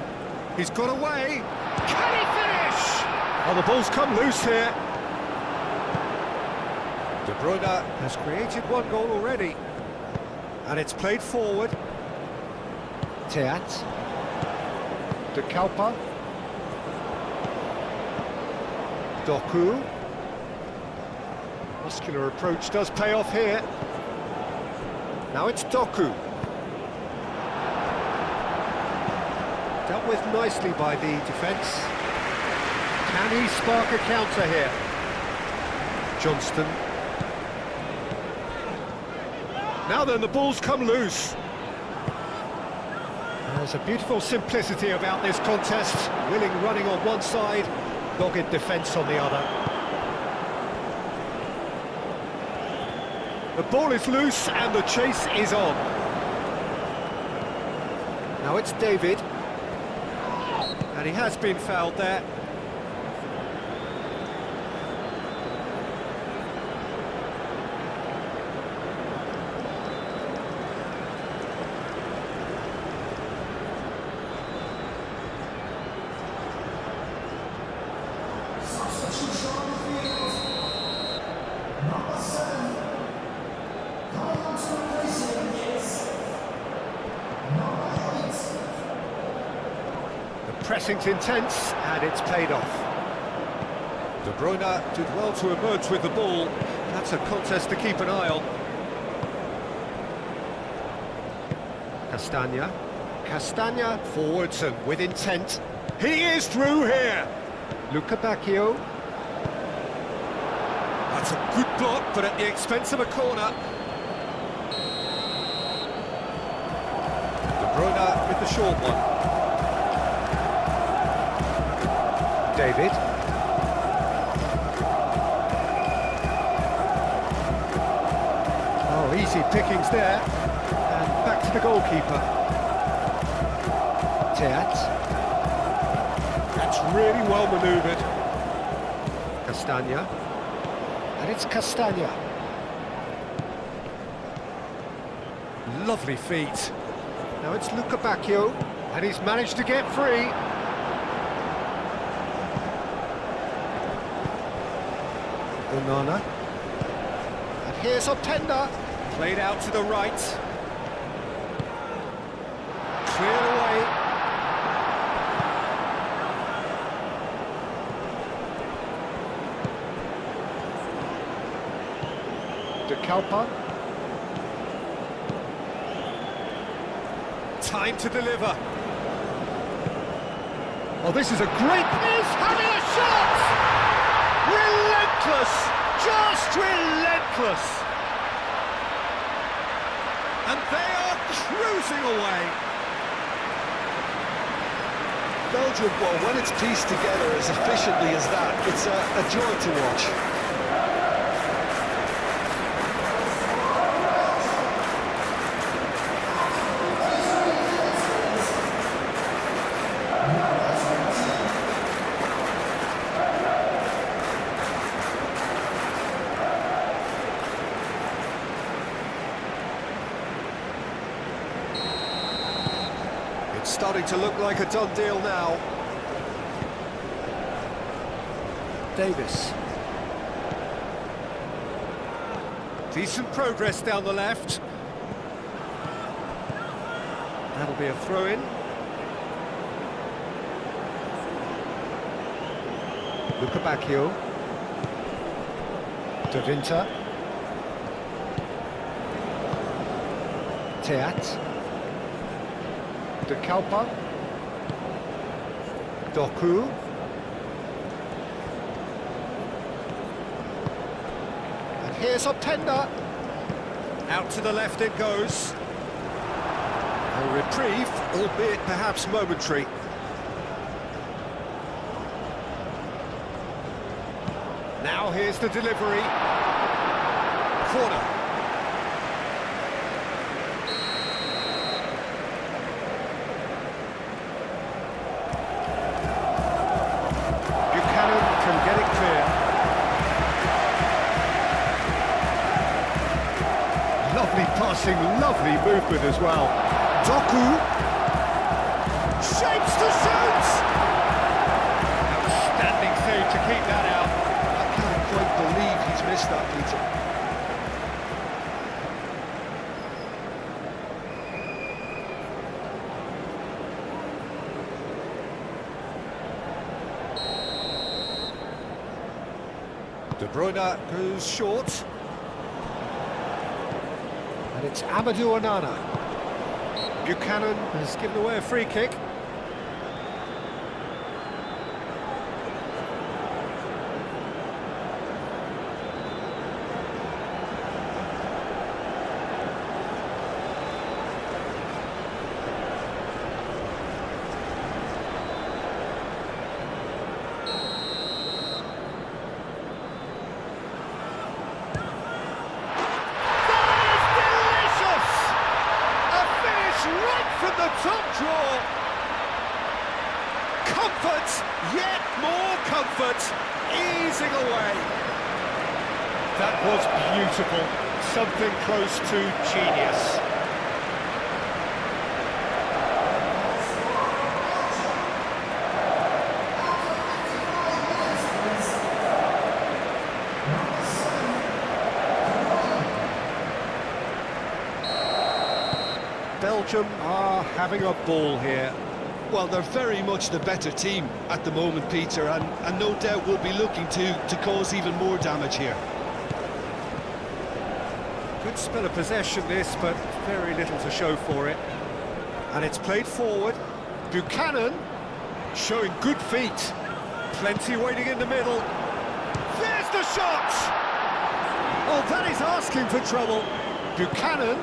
He's got away. Can he finish? Oh, the ball's come loose here. De Bruyne has created one goal already. And it's played forward. Teat. De Kalpa. Doku. Muscular approach does pay off here. Now it's Doku. Dealt with nicely by the defence. Can he spark a counter here? Johnston. Now then, the ball's come loose. There's a beautiful simplicity about this contest. Willing running on one side, dogged defence on the other. The ball is loose and the chase is on. Now it's David. And he has been fouled there. Pressing's intense, and it's paid off. De Bruyne did well to emerge with the ball. That's a contest to keep an eye on. Castagna. Castagna forwards and with intent. He is through here! Luca Bacchio. That's a good block, but at the expense of a corner. De Bruyne with the short one. David. Oh, easy pickings there. And back to the goalkeeper. Teat. That's really well manoeuvred. Castagna. And it's Castagna. Lovely feet. Now it's Luca Bacchio. And he's managed to get free. Nana. And here's Openda. Played out to the right. Cleared away. De Kalpa. Time to deliver. Oh, this is a great... He's having a shot! Relentless! Just relentless! And they are cruising away! Belgium ball, when it's pieced together as efficiently as that, it's a joy to watch. starting to look like a done deal now. Davis. Decent progress down the left. That'll be a throw-in. Bacchio. De Winter. Teat. De Kalpa. Doku. And here's Openda. Out to the left it goes. A reprieve, albeit perhaps momentary. Now here's the delivery. Corner. Buchanan can get it clear. Lovely passing, lovely movement as well. Doku. Shapes to shoot! Outstanding save to keep that out. Quite believe he's missed that, Peter. De Bruyne goes short. And it's Amadou Onana. Buchanan has given away a free kick. From the top draw. Comfort, yet more comfort, easing away. That was beautiful, something close to genius. Belgium are having a ball here. Well, they're very much the better team at the moment, Peter, and no doubt will be looking to cause even more damage here. Good spell of possession this, but very little to show for it. And it's played forward. Buchanan showing good feet. Plenty waiting in the middle. There's the shot! Oh, that is asking for trouble. Buchanan.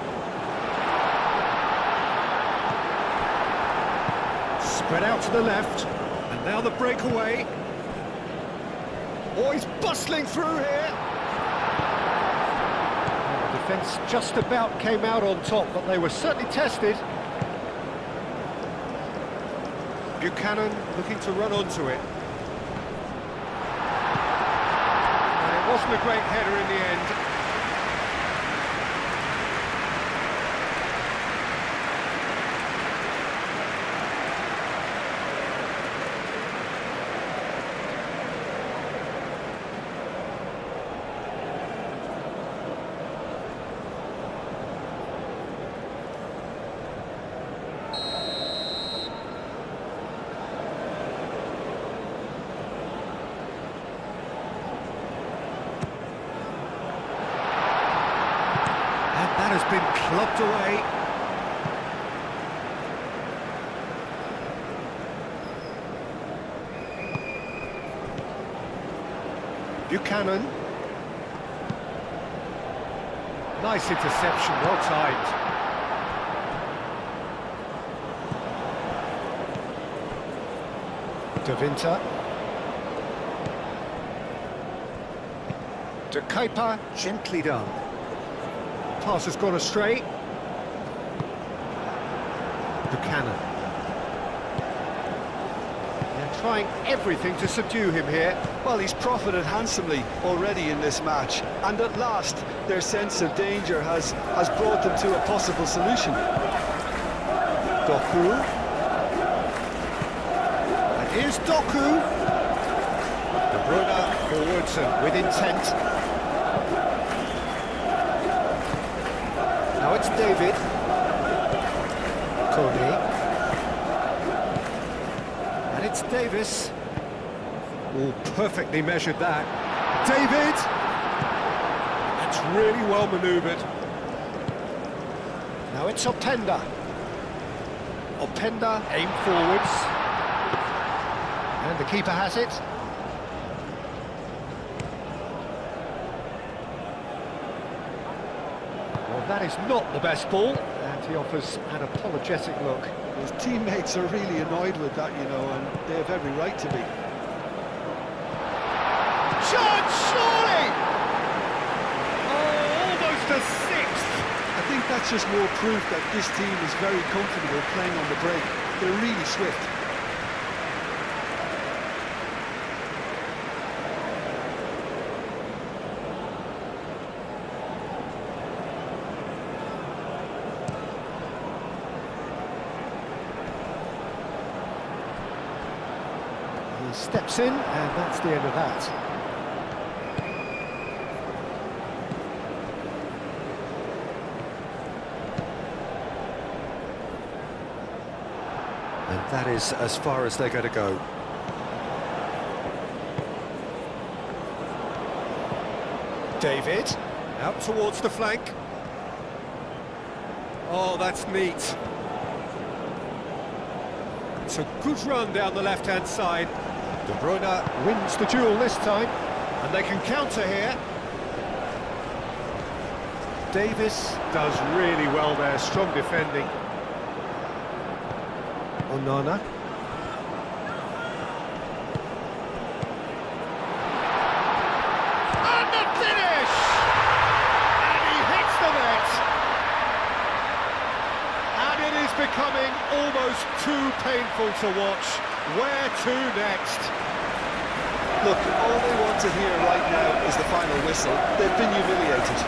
Spread out to the left, and now the breakaway. Oh, he's bustling through here. The defence just about came out on top, but they were certainly tested. Buchanan looking to run onto it. And it wasn't a great header in the end. That has been clubbed away. Buchanan. Nice interception, well timed. De Winter. De Kuiper, gently done. Pass has gone astray. Buchanan. They're trying everything to subdue him here. Well, he's profited handsomely already in this match, and at last their sense of danger has brought them to a possible solution. Doku. Here's Doku. De Bruyne forwards and with intent. Now it's David. Cody. And it's Davis. Oh, perfectly measured that. David! That's really well manoeuvred. Now it's Openda. Openda, aim forwards. And the keeper has it. Well, that is not the best ball. And he offers an apologetic look. His teammates are really annoyed with that, you know, and they have every right to be. Shot, surely! Oh, almost a sixth. I think that's just more proof that this team is very comfortable playing on the break. They're really swift. He steps in, and that's the end of that. And that is as far as they're going to go. David, out towards the flank. Oh, that's neat. It's a good run down the left-hand side. De Bruyne wins the duel this time, and they can counter here. Davis does really well there, strong defending. Onana. And the finish! And he hits the net! And it is becoming almost too painful to watch. Where to next? Look, all they want to hear right now is the final whistle. They've been humiliated.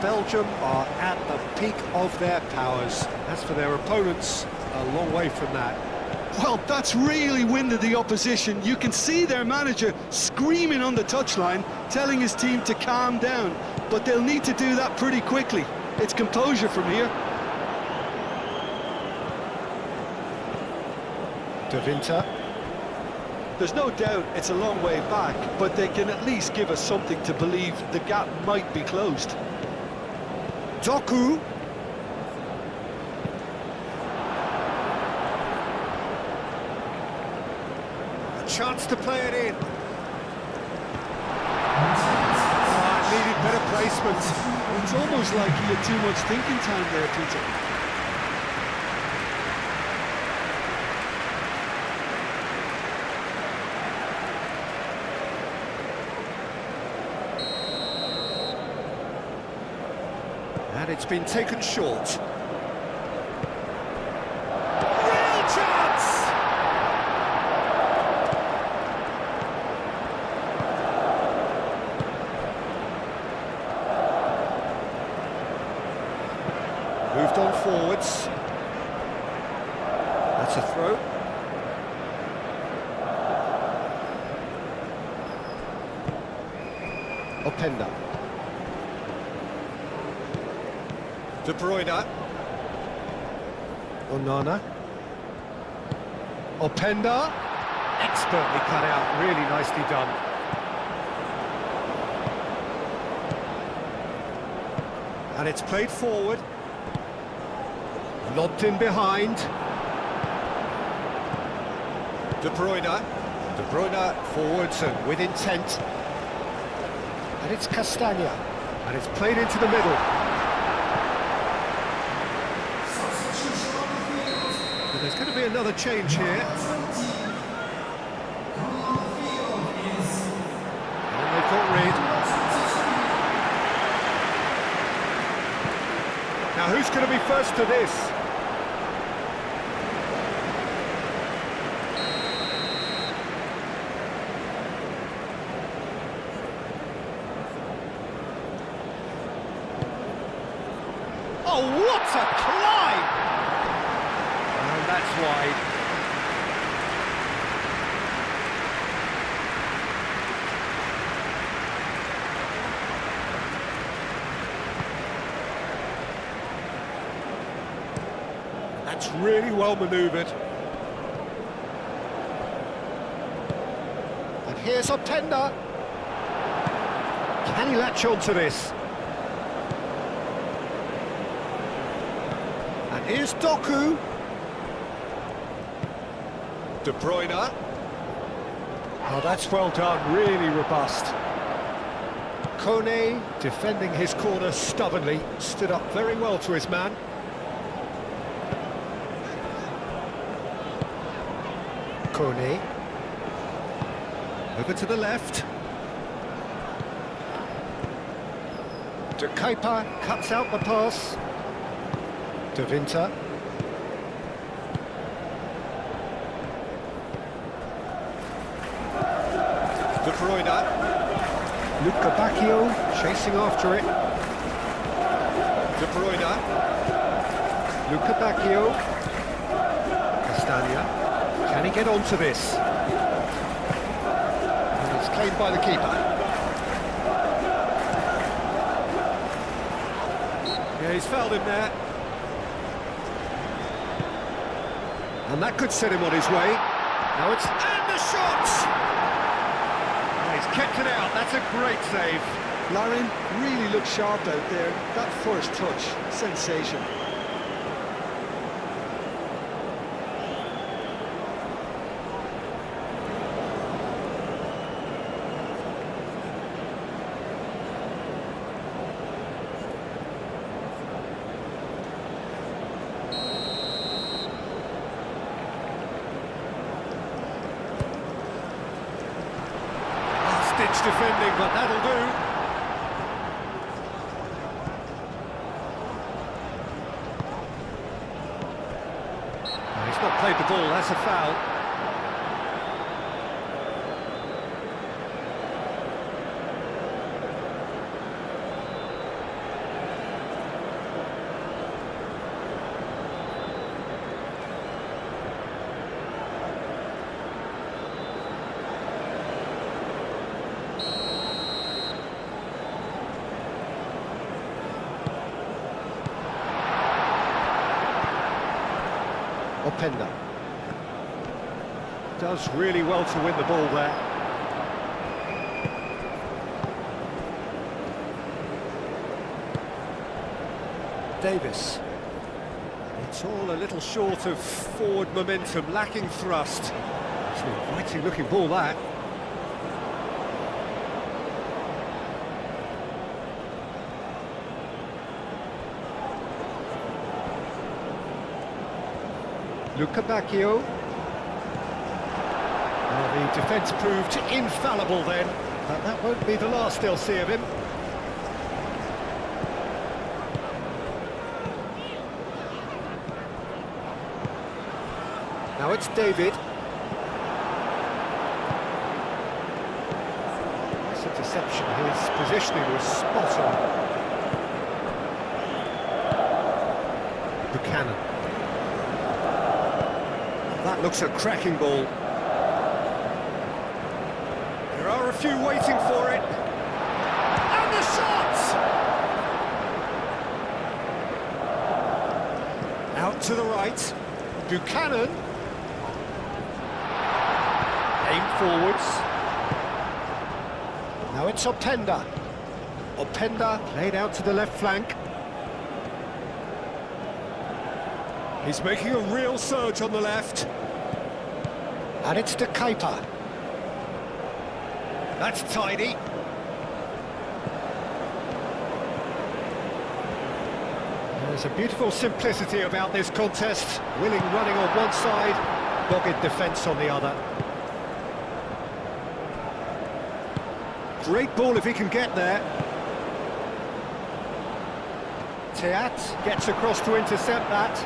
Belgium are at the peak of their powers. As for their opponents, a long way from that. Well, that's really winded the opposition. You can see their manager screaming on the touchline, telling his team to calm down. But they'll need to do that pretty quickly. It's composure from here. De Winter. There's no doubt it's a long way back, but they can at least give us something to believe the gap might be closed. Doku. A chance to play it in. Oh, it needed better placement. It's almost like he had too much thinking time there, Peter. And it's been taken short. Real chance! Moved on forwards. That's a throw. Openda. De Bruyne. Onana. Openda. Expertly cut out, really nicely done. And it's played forward. Lobbed in behind. De Bruyne. De Bruyne forwards and with intent. And it's Castagna. And it's played into the middle. But there's going to be another change here. And they've got rid. Now, who's going to be first to this? Oh, what a climb! And that's wide. That's really well manoeuvred. And here's Openda. Can he latch on to this? And here's Doku. De Bruyne. Oh, that's well done, really robust. Kone, defending his corner stubbornly, stood up very well to his man. Kone. Over to the left. De Kuyper cuts out the pass. De Winter. De Bruyne. Luca Bacchio chasing after it. De Bruyne. Luca Bacchio. Castagna. Can he get onto this? And it's claimed by the keeper. Yeah, he's fouled him there. And that could set him on his way. Now it's... And the shot! And he's kept it out. That's a great save. Larin really looked sharp out there. That first touch, sensation. Ditch defending, but that'll do. No, he's not played the ball, that's a foul. Openda does really well to win the ball there. Davis. It's all a little short of forward momentum, lacking thrust. It's an inviting looking ball, that. Luca Bacchio. Well, the defence proved infallible then, but that won't be the last they'll see of him. Now it's David. That's a deception. His positioning was spot on. Buchanan. That looks a cracking ball. There are a few waiting for it. And the shot! Out to the right. Buchanan. Aimed forwards. Now it's Openda. Openda played out to the left flank. He's making a real surge on the left. And it's De Kuyper. That's tidy. There's a beautiful simplicity about this contest. Willing running on one side, dogged defence on the other. Great ball if he can get there. Teat gets across to intercept that.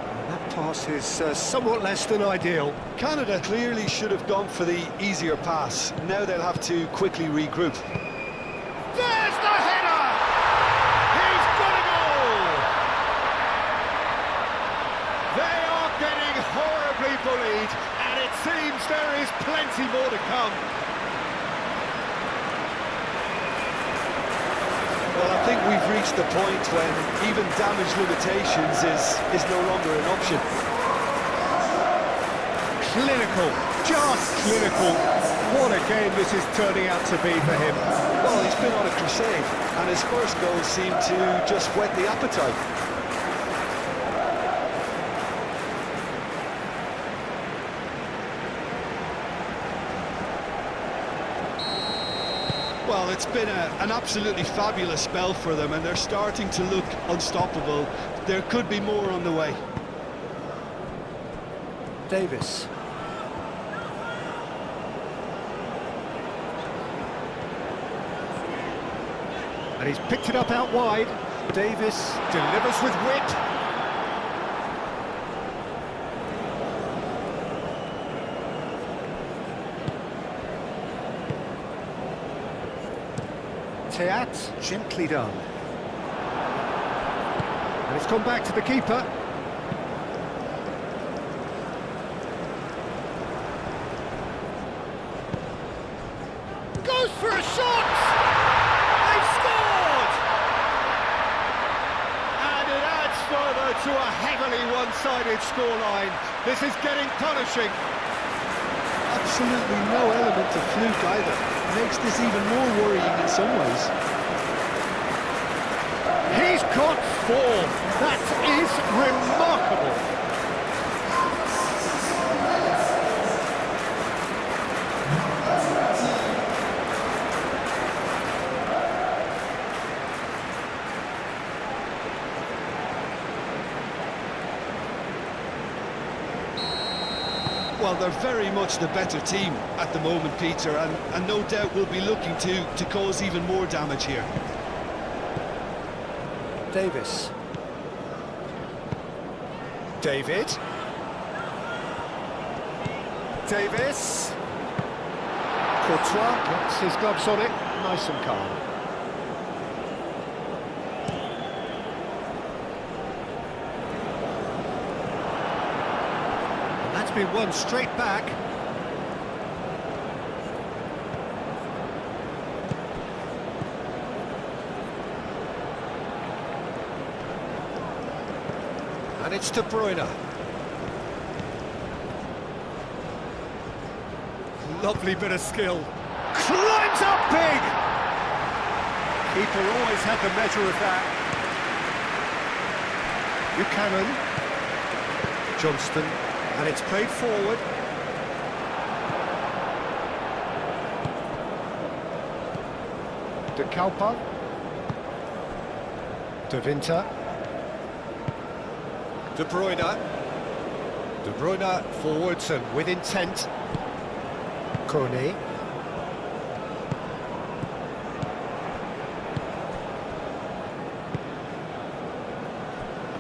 And that pass is somewhat less than ideal. Canada clearly should have gone for the easier pass. Now they'll have to quickly regroup. There's the header! He's got a goal! They are getting horribly bullied, and it seems there is plenty more to come. Well, I think we've reached the point when even damage limitations is no longer an option. Clinical, just clinical. What a game this is turning out to be for him. Well, he's been on a crusade, and his first goal seemed to just whet the appetite. Well, it's been an absolutely fabulous spell for them, and they're starting to look unstoppable. There could be more on the way. Davis. And he's picked it up out wide. Davis delivers with wit. Teat, gently done. And it's come back to the keeper. Goes for a shot! They've scored! And it adds further to a heavily one-sided scoreline. This is getting punishing. Absolutely no element of fluke either. Makes this even more worrying in some ways. He's got 4. That is remarkable. Well, they're very much the better team at the moment, Peter, and no doubt will be looking to cause even more damage here. Davis. David. Davis. Courtois gets his gloves on it, nice and calm. Been won straight back. And it's De Bruyne. Lovely bit of skill. Climbs up big! Keeper always had the measure of that. Buchanan. Johnston. And it's played forward. De Kalpa. De Winter. De Bruyne. De Bruyne forwards and with intent. Kone.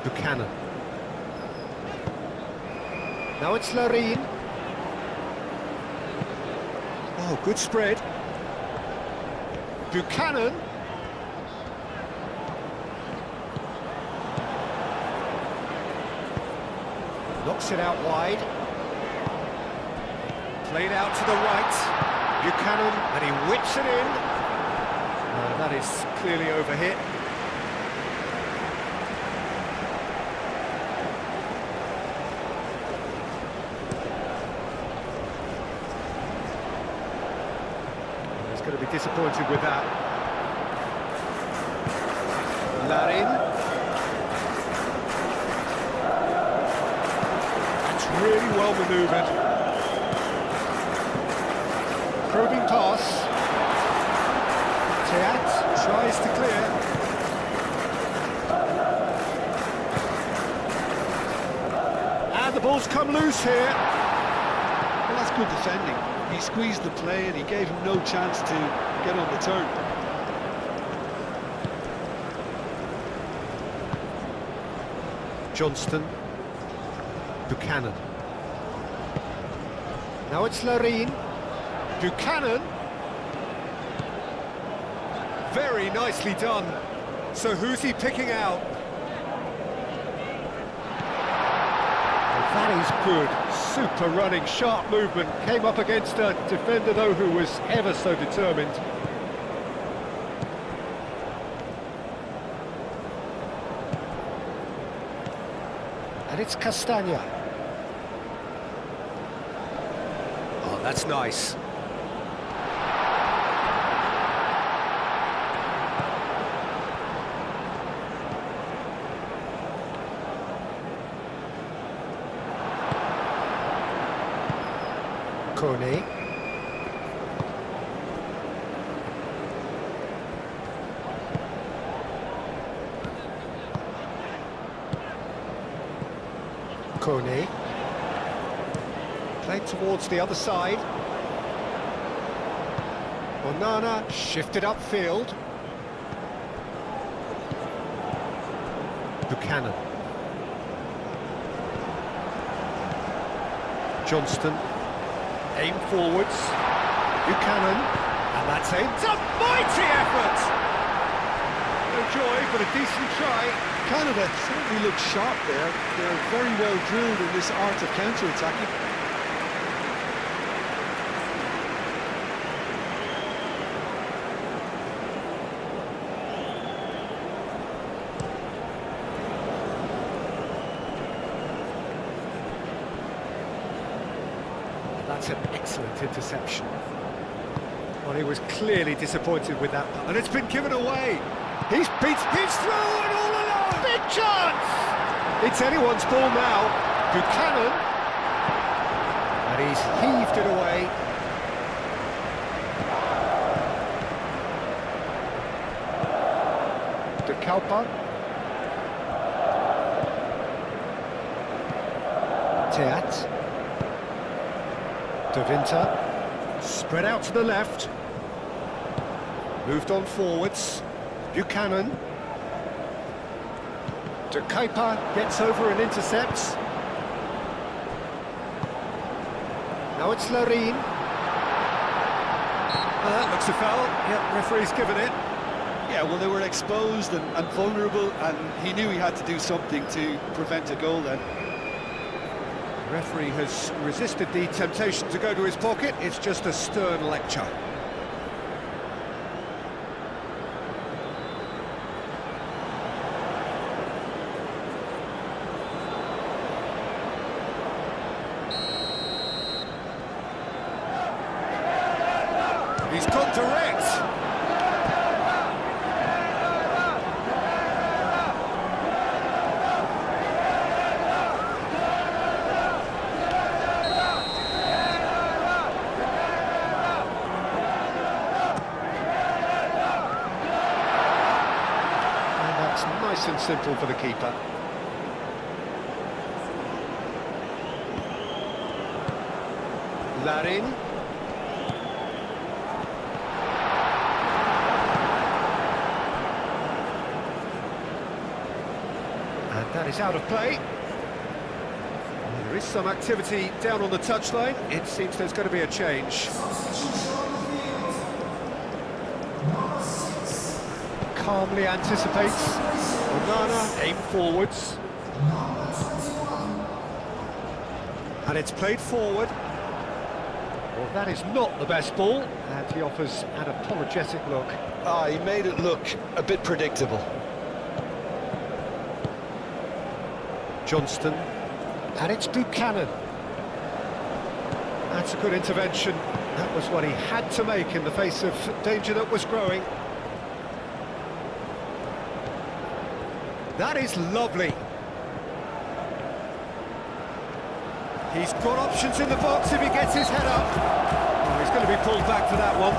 Buchanan. Now it's Larine. Oh, good spread. Buchanan. Knocks it out wide. Played out to the right. Buchanan, and he whips it in. That is clearly overhit. Going to be disappointed with that. Larin. That's really well manoeuvred. Probing pass. Teat tries to clear. And the ball's come loose here. Well, that's good defending. He squeezed the play and he gave him no chance to get on the turn. Johnston. Buchanan. Now it's Larine. Buchanan. Very nicely done. So who's he picking out? That is good. Super running, sharp movement. Came up against a defender, though, who was ever so determined. And it's Castagna. Oh, that's nice. Kone. Kone. Played towards the other side. Onana shifted upfield. Buchanan. Johnston. Aim forwards. Buchanan. And that's it. It's a mighty effort! No joy, but a decent try. Canada certainly look sharp there. They're very well drilled in this art of counter-attacking. That's an excellent interception. Well, he was clearly disappointed with that. And it's been given away. He's through and all alone. Big chance! It's anyone's ball now. Buchanan. And he's heaved it away. De Kalpa. Teat. De Winter, spread out to the left, moved on forwards, Buchanan, De Kuiper gets over and intercepts, now it's Larine, that looks a foul, yeah, referee's given it. Yeah, well, they were exposed and vulnerable, and he knew he had to do something to prevent a goal then. The referee has resisted the temptation to go to his pocket. It's just a stern lecture. He's gone direct. Nice and simple for the keeper. Larin. And that is out of play. There is some activity down on the touchline. It seems there's going to be a change. Calmly anticipates. Onana, aim forwards. And it's played forward. Well, that is not the best ball, and he offers an apologetic look. He made it look a bit predictable. Johnston, and it's Buchanan. That's a good intervention. That was what he had to make in the face of danger that was growing. That is lovely. He's got options in the box if he gets his head up. Oh, he's going to be pulled back for that one.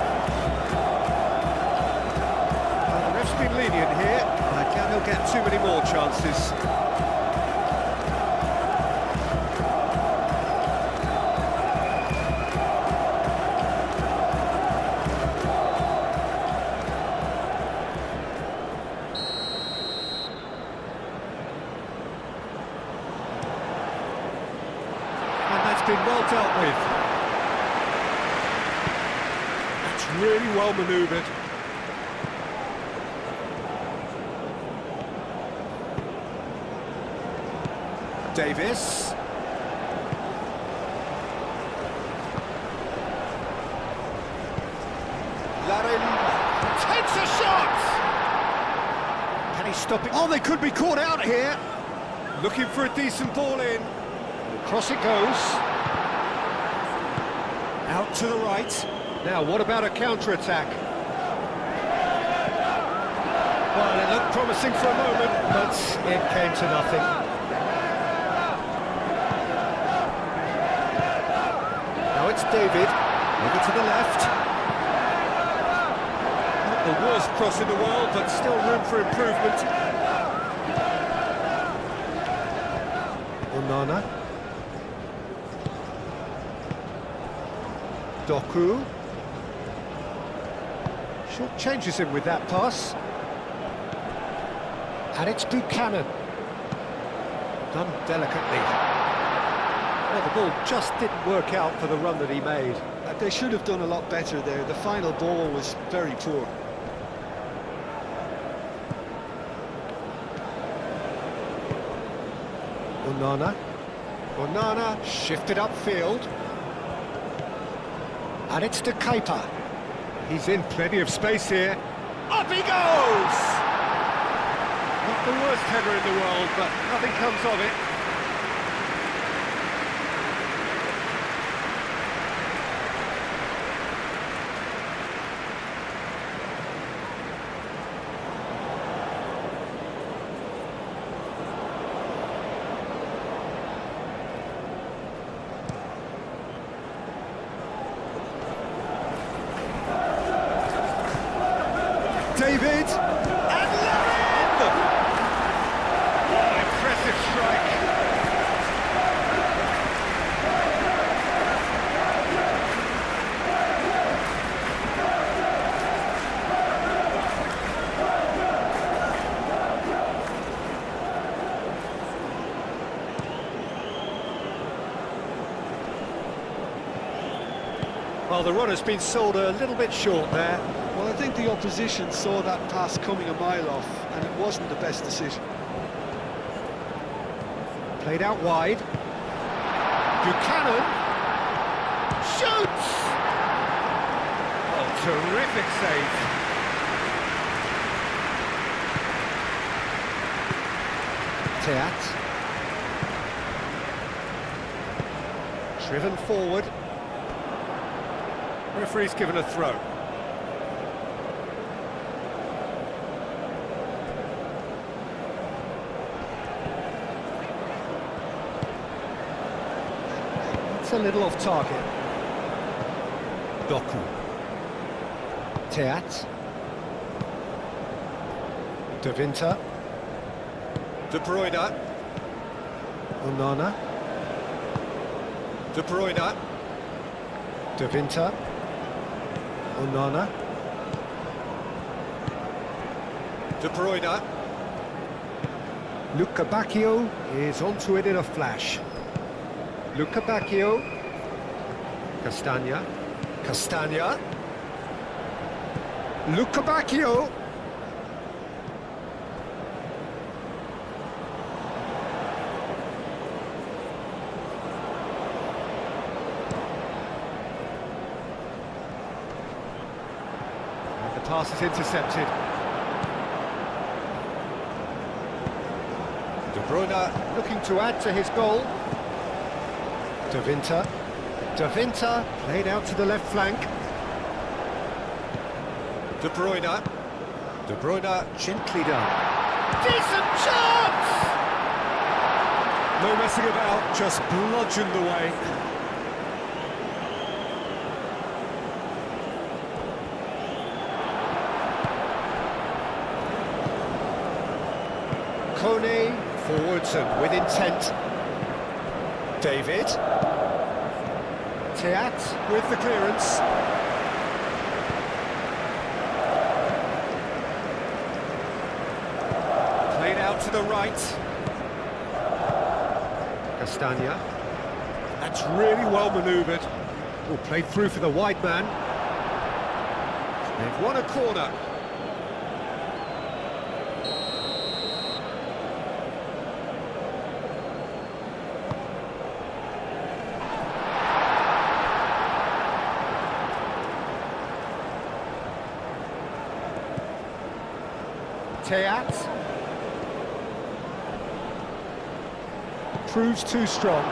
Well, the ref's been lenient here. I doubt he'll get too many more chances. been well dealt with. That's really well manoeuvred. Davis. Larin takes a shot! Can he stop it? Oh, they could be caught out here. Looking for a decent ball in. Across it goes. Out to the right. Now, what about a counter-attack? Well, it looked promising for a moment, but it came to nothing. Now it's David, over to the left. Not the worst cross in the world, but still room for improvement. Onana. Doku. Short changes him with that pass. And it's Buchanan. Done delicately. Well, the ball just didn't work out for the run that he made. They should have done a lot better there. The final ball was very poor. Onana. Onana shifted upfield. And it's De Keeper. He's in plenty of space here. Up he goes! Not the worst header in the world, but nothing comes of it. David, and Larin! What an impressive strike. Well, the run has been sold a little bit short there. Well, I think the opposition saw that pass coming a mile off, and it wasn't the best decision. Played out wide. Buchanan shoots! Oh, terrific save. Teat. Driven forward. Referee's given a throw. It's a little off target. Doku. Teat. De Winter. De Bruyne. Onana. De Bruyne. De Winter. Onana. De Bruyne. Luca Bacchio is onto it in a flash. Luca Bacchio. Castagna. Castagna. Luca Bacchio. And the pass is intercepted. De Bruyne looking to add to his goal. De Winter. De Winter played out to the left flank. De Bruyne. De Bruyne gently done. Decent chance! No messing about, just bludgeoned away. Kone forwards and with intent. David. Teat with the clearance. Played out to the right. Castagna. That's really well manoeuvred. Oh, played through for the wide man. They've won a corner. Teat. Proves too strong.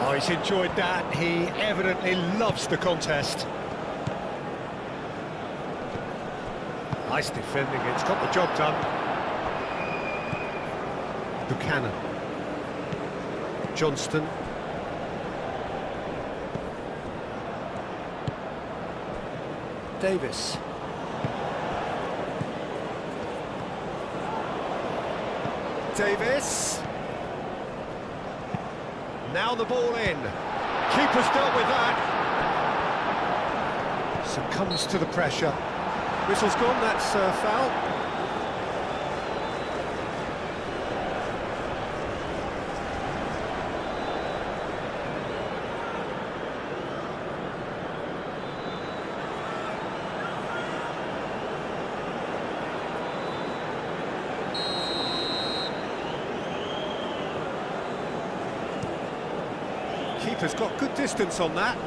Oh, he's enjoyed that. He evidently loves the contest. Nice defending, it's got the job done. Buchanan. Johnston. Davis. Davis. Now the ball in. Keeper's dealt with that. Succumbs to the pressure. Whistle's gone, that's foul. Keeper's got good distance on that.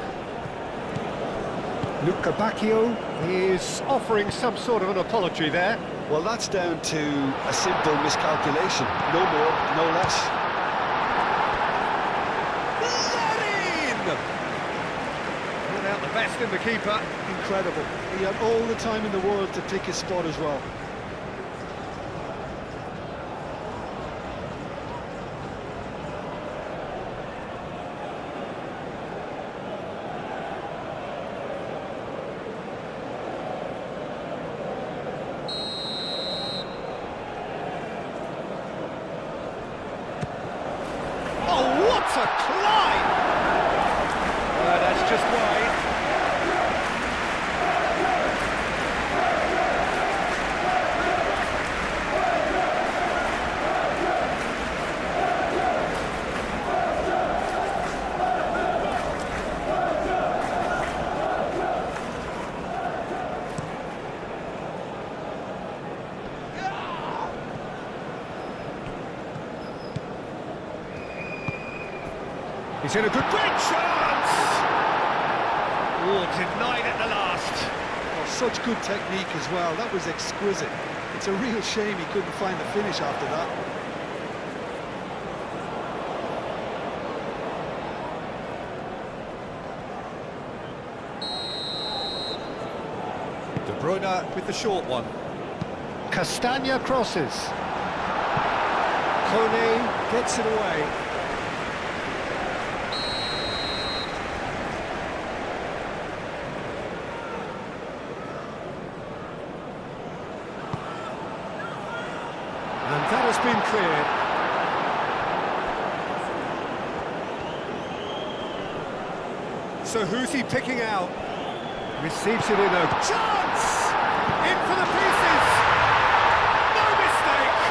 Luca Bacchio is offering some sort of an apology there. Well, that's down to a simple miscalculation. No more, no less. Let in! Brought out the best in the keeper. Incredible. He had all the time in the world to pick his spot as well. What a climb! That's just wide. He's in a good great chance! Oh, denied at the last. Oh, such good technique as well. That was exquisite. It's a real shame he couldn't find the finish after that. De Bruyne with the short one. Castagna crosses. Kone gets it away. And that has been cleared. So who's he picking out? Receives it in a chance! In for the pieces! No mistake!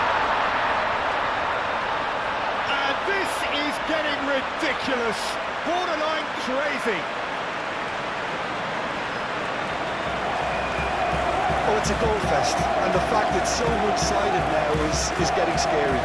And this is getting ridiculous. Borderline crazy. Oh, it's a goal fest, and the fact it's so one-sided now is getting scary.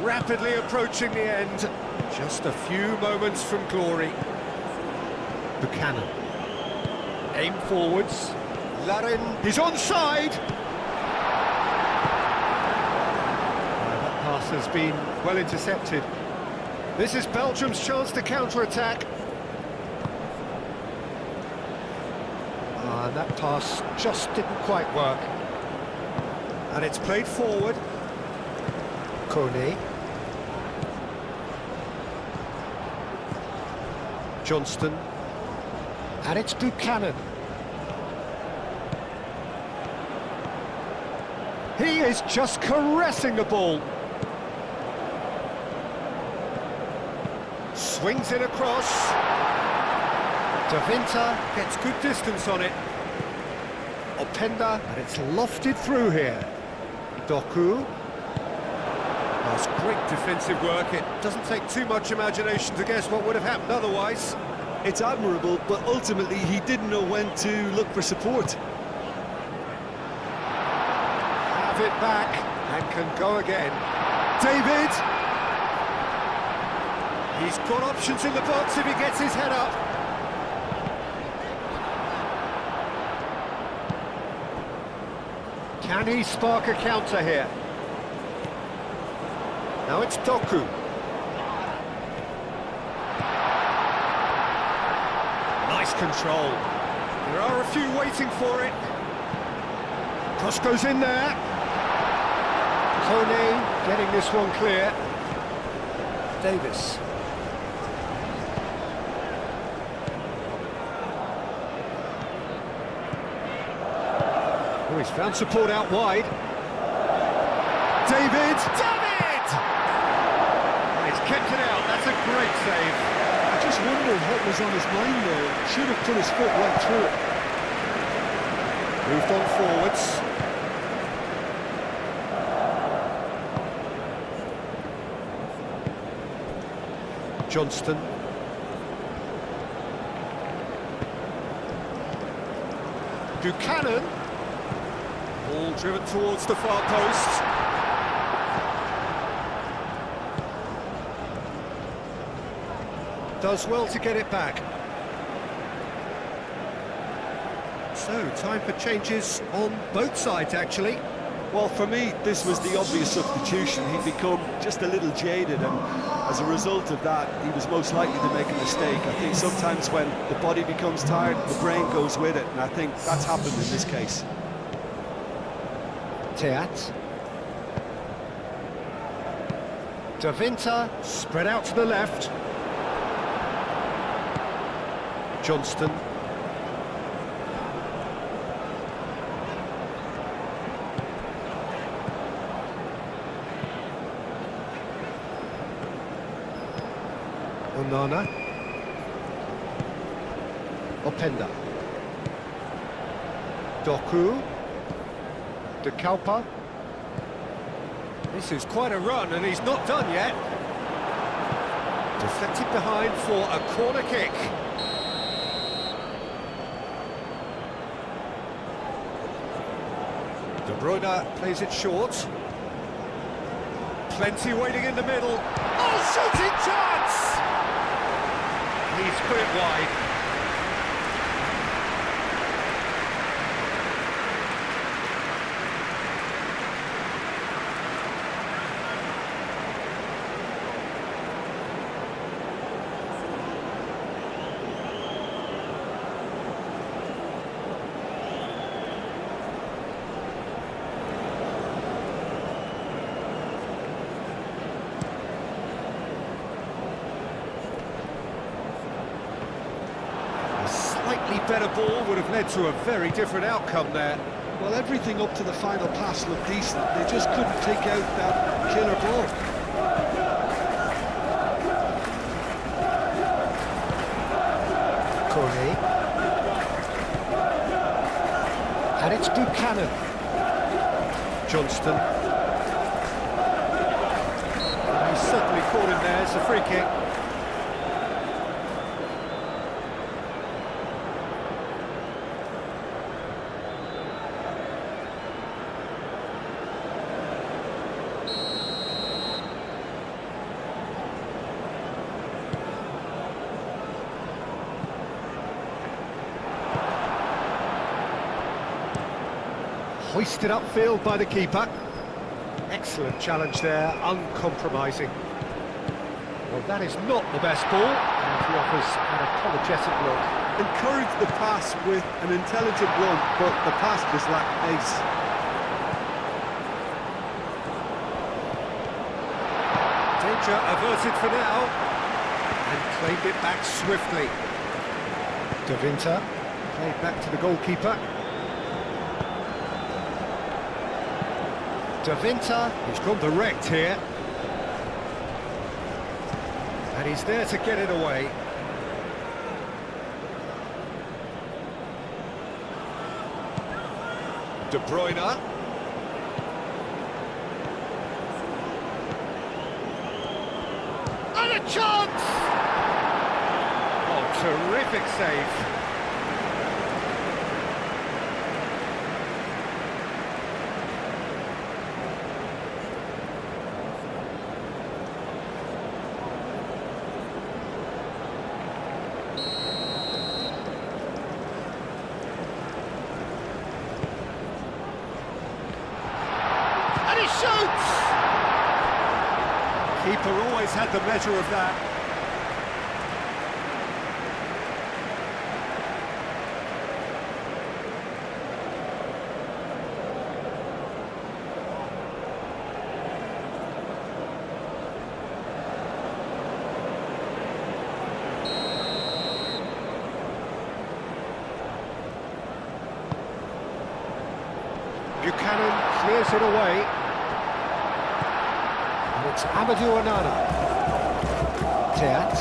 Rapidly approaching the end. Just a few moments from glory. Buchanan. Aim forwards. Larin. He's onside! That pass has been well intercepted. This is Belgium's chance to counter-attack. And that pass just didn't quite work. And it's played forward. Kone. Johnston. And it's Buchanan. He is just caressing the ball. Swings it across. Davinta gets good distance on it. Openda, and it's lofted through here. Doku. That's great defensive work. It doesn't take too much imagination to guess what would have happened otherwise. It's admirable, but ultimately he didn't know when to look for support. Have it back and can go again. David! He's got options in the box if he gets his head up. Can he spark a counter here? Now it's Doku. Nice control. There are a few waiting for it. Cross goes in there. Kone getting this one clear. Davis. Oh, he's found support out wide. David! David! And he's kept it out. That's a great save. I just wondered what was on his mind there. Should have put his foot right through it. Moved on forwards. Johnston. Buchanan. Ball driven towards the far post. Does well to get it back. So, time for changes on both sides, actually. Well, for me, this was the obvious substitution. He'd become just a little jaded, and as a result of that, he was most likely to make a mistake. I think sometimes when the body becomes tired, the brain goes with it, and I think that's happened in this case. Teat. Davinta, spread out to the left. Johnston. Onana. Openda. Doku. De Kalpa. This is quite a run, and he's not done yet. Deflected behind for a corner kick. De Bruyne plays it short. Plenty waiting in the middle. Oh, shooting chance! He's put it wide. Slightly better ball would have led to a very different outcome there. Well, everything up to the final pass looked decent. They just couldn't take out that killer ball. Kone. And it's Buchanan. Johnston. He's certainly caught him there. It's a free kick. Hoisted upfield by the keeper. Excellent challenge there, uncompromising. Well, that is not the best ball, and he offers an apologetic look. Encouraged the pass with an intelligent run, but the pass just lacked pace. Danger averted for now. And claimed it back swiftly. De Winter, played back to the goalkeeper. De Winter, he's gone direct here. And he's there to get it away. De Bruyne. And a chance! Oh, terrific save. And he shoots! Keeper always had the measure of that. Buchanan clears it away. And it's Amadou Onana. Teat.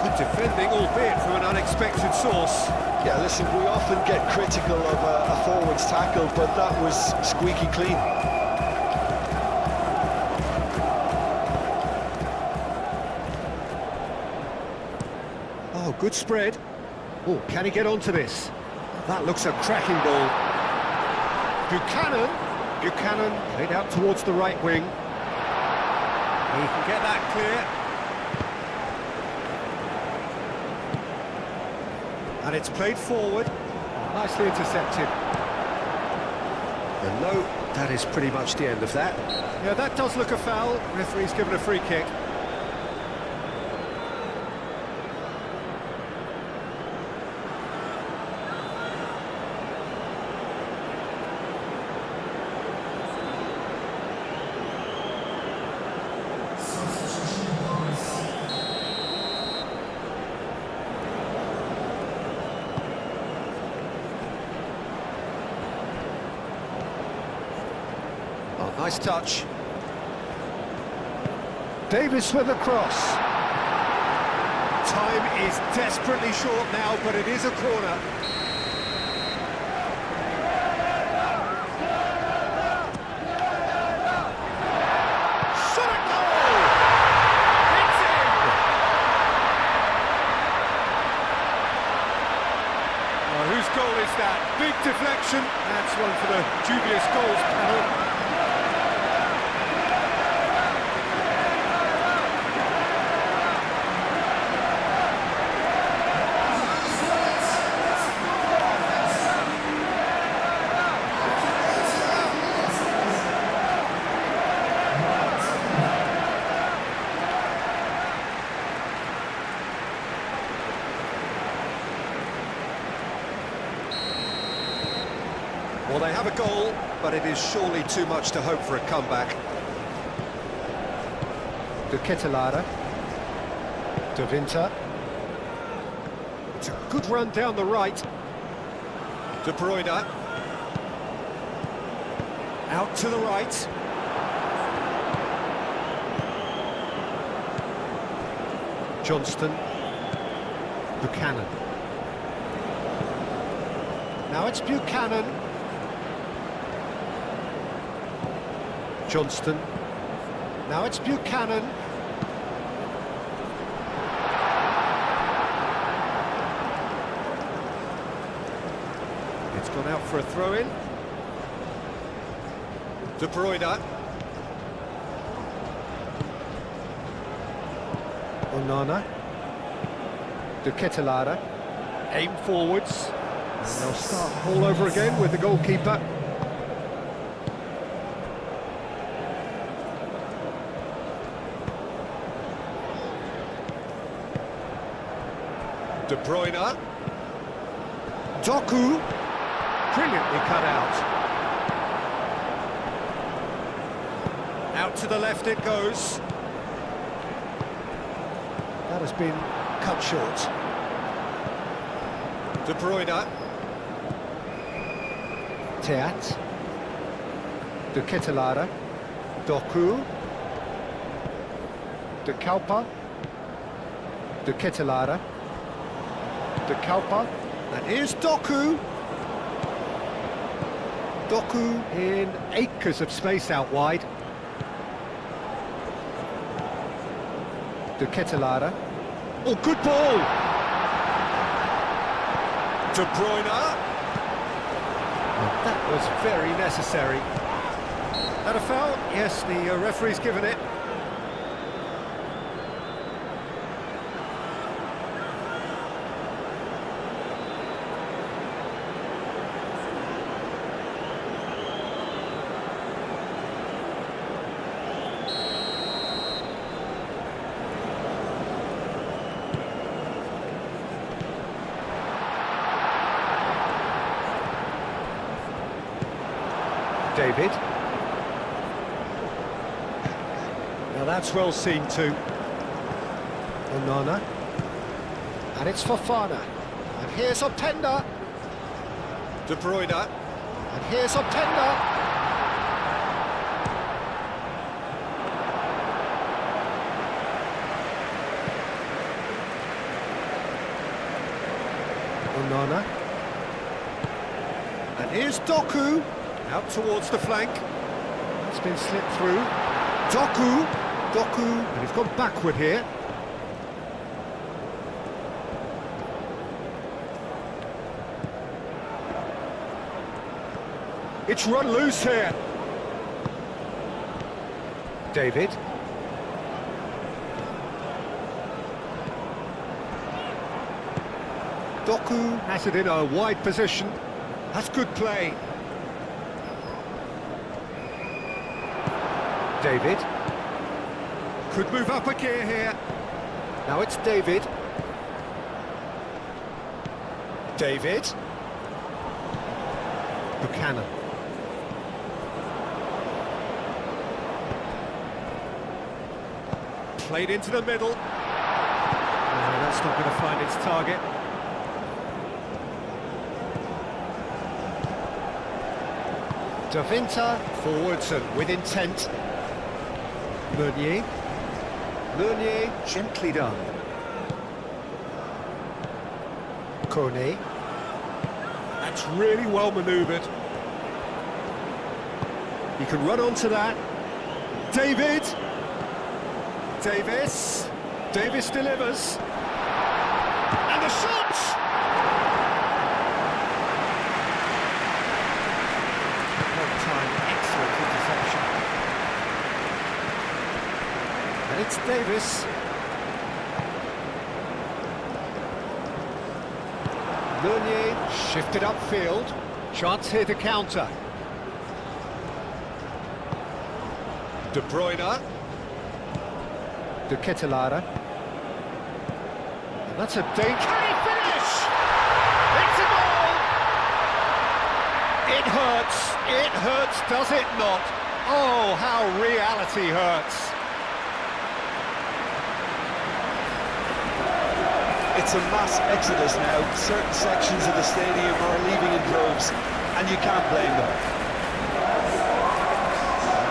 Good defending, albeit from an unexpected source. Yeah, listen, we often get critical of a forward's tackle, but that was squeaky clean. Oh, good spread. Oh, can he get onto this? That looks a cracking ball. Buchanan played out towards the right wing. He can get that clear. And it's played forward. Nicely intercepted. And no, that is pretty much the end of that. Yeah, that does look a foul. Referee's given a free kick. Oh, nice touch. Davis with a cross. Time is desperately short now, but it is a corner. Shot a goal! It's in! Well, whose goal is that? Big deflection. That's one for the dubious goals panel. Well, they have a goal, but it is surely too much to hope for a comeback. De Ketelaere. De Winter. It's a good run down the right. De Bruyne. Out to the right. Johnston. Buchanan. Now it's Buchanan. Johnston. Now it's Buchanan. It's gone out for a throw-in. De Bruyne. Onana. De Ketelaere. Aim forwards. And they'll start all over again with the goalkeeper. De Bruyne. Doku. Brilliantly cut out. Out to the left it goes. That has been cut short. De Bruyne. Teat. De Ketelaere. Doku. De Kaupa. De Ketelaere. De Kaupa. And here's Doku. Doku in acres of space out wide. De Ketelaere. Oh, good ball! De Bruyne. Oh, that was very necessary. That a foul? Yes, the referee's given it. David. Now that's well seen too. Onana. And it's Fofana. And here's Openda. De Bruyne. And here's Openda. Onana. And here's Doku. Out towards the flank. It's been slipped through. Doku. And he's gone backward here. It's run loose here. David. Doku has it in a wide position. That's good play. David. Could move up a gear here. Now it's David. David. Buchanan. Played into the middle. No, that's not going to find its target. Davinta forwards and with intent. Meunier. Gently done. Kone. That's really well manoeuvred. He can run onto that. David. Davis delivers. And the shot! One time, excellent interception. And it's Davis. Meunier shifted upfield. Chance here to counter. De Bruyne. De Ketelaere. And that's a danger. Can he finish? It's a goal! It hurts, does it not? Oh, how reality hurts. It's a mass exodus now. Certain sections of the stadium are leaving in droves, and you can't blame them.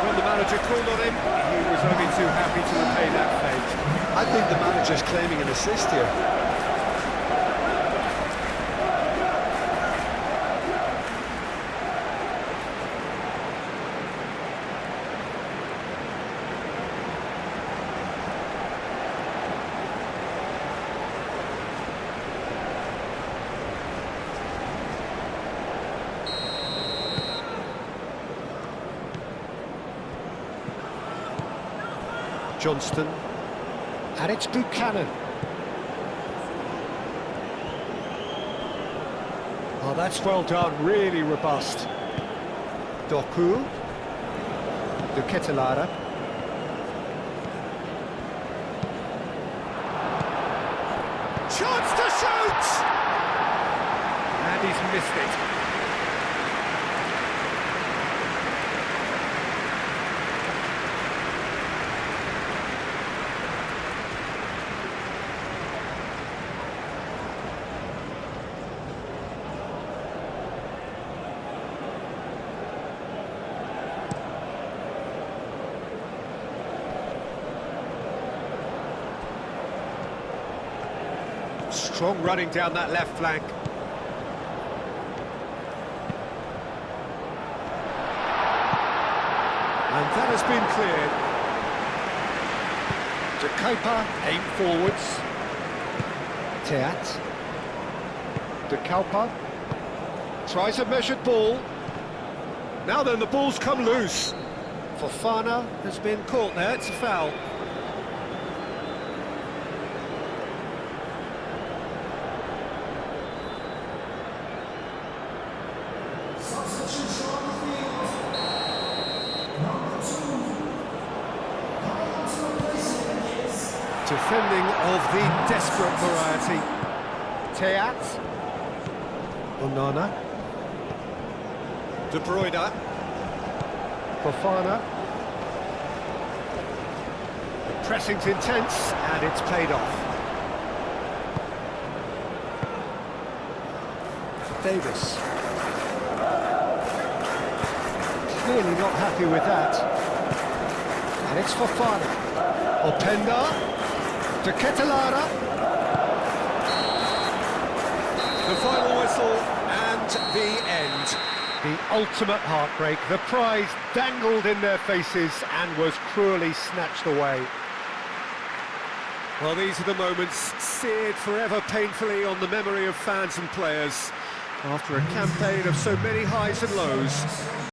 When the manager called on him, he was only too happy to repay that fate. I think the manager's claiming an assist here. Johnston, and it's Buchanan. Oh, that's well done, really robust. Doku, De Ketelaere. Chance to shoot! And he's missed it. Strong running down that left flank. And that has been cleared. De Kuiper, aim forwards. Teat. De Kuiper. Tries a measured ball. Now then, the ball's come loose. Fofana has been caught there, it's a foul. Defending of the desperate variety. Teat. Onana. De Bruyne. Fofana. The pressing's intense, and it's paid off. Davis. Clearly not happy with that. And it's Fofana. Openda. To Ketelara. The final whistle and the end. The ultimate heartbreak. The prize dangled in their faces and was cruelly snatched away. Well, these are the moments seared forever painfully on the memory of fans and players after a campaign of so many highs and lows.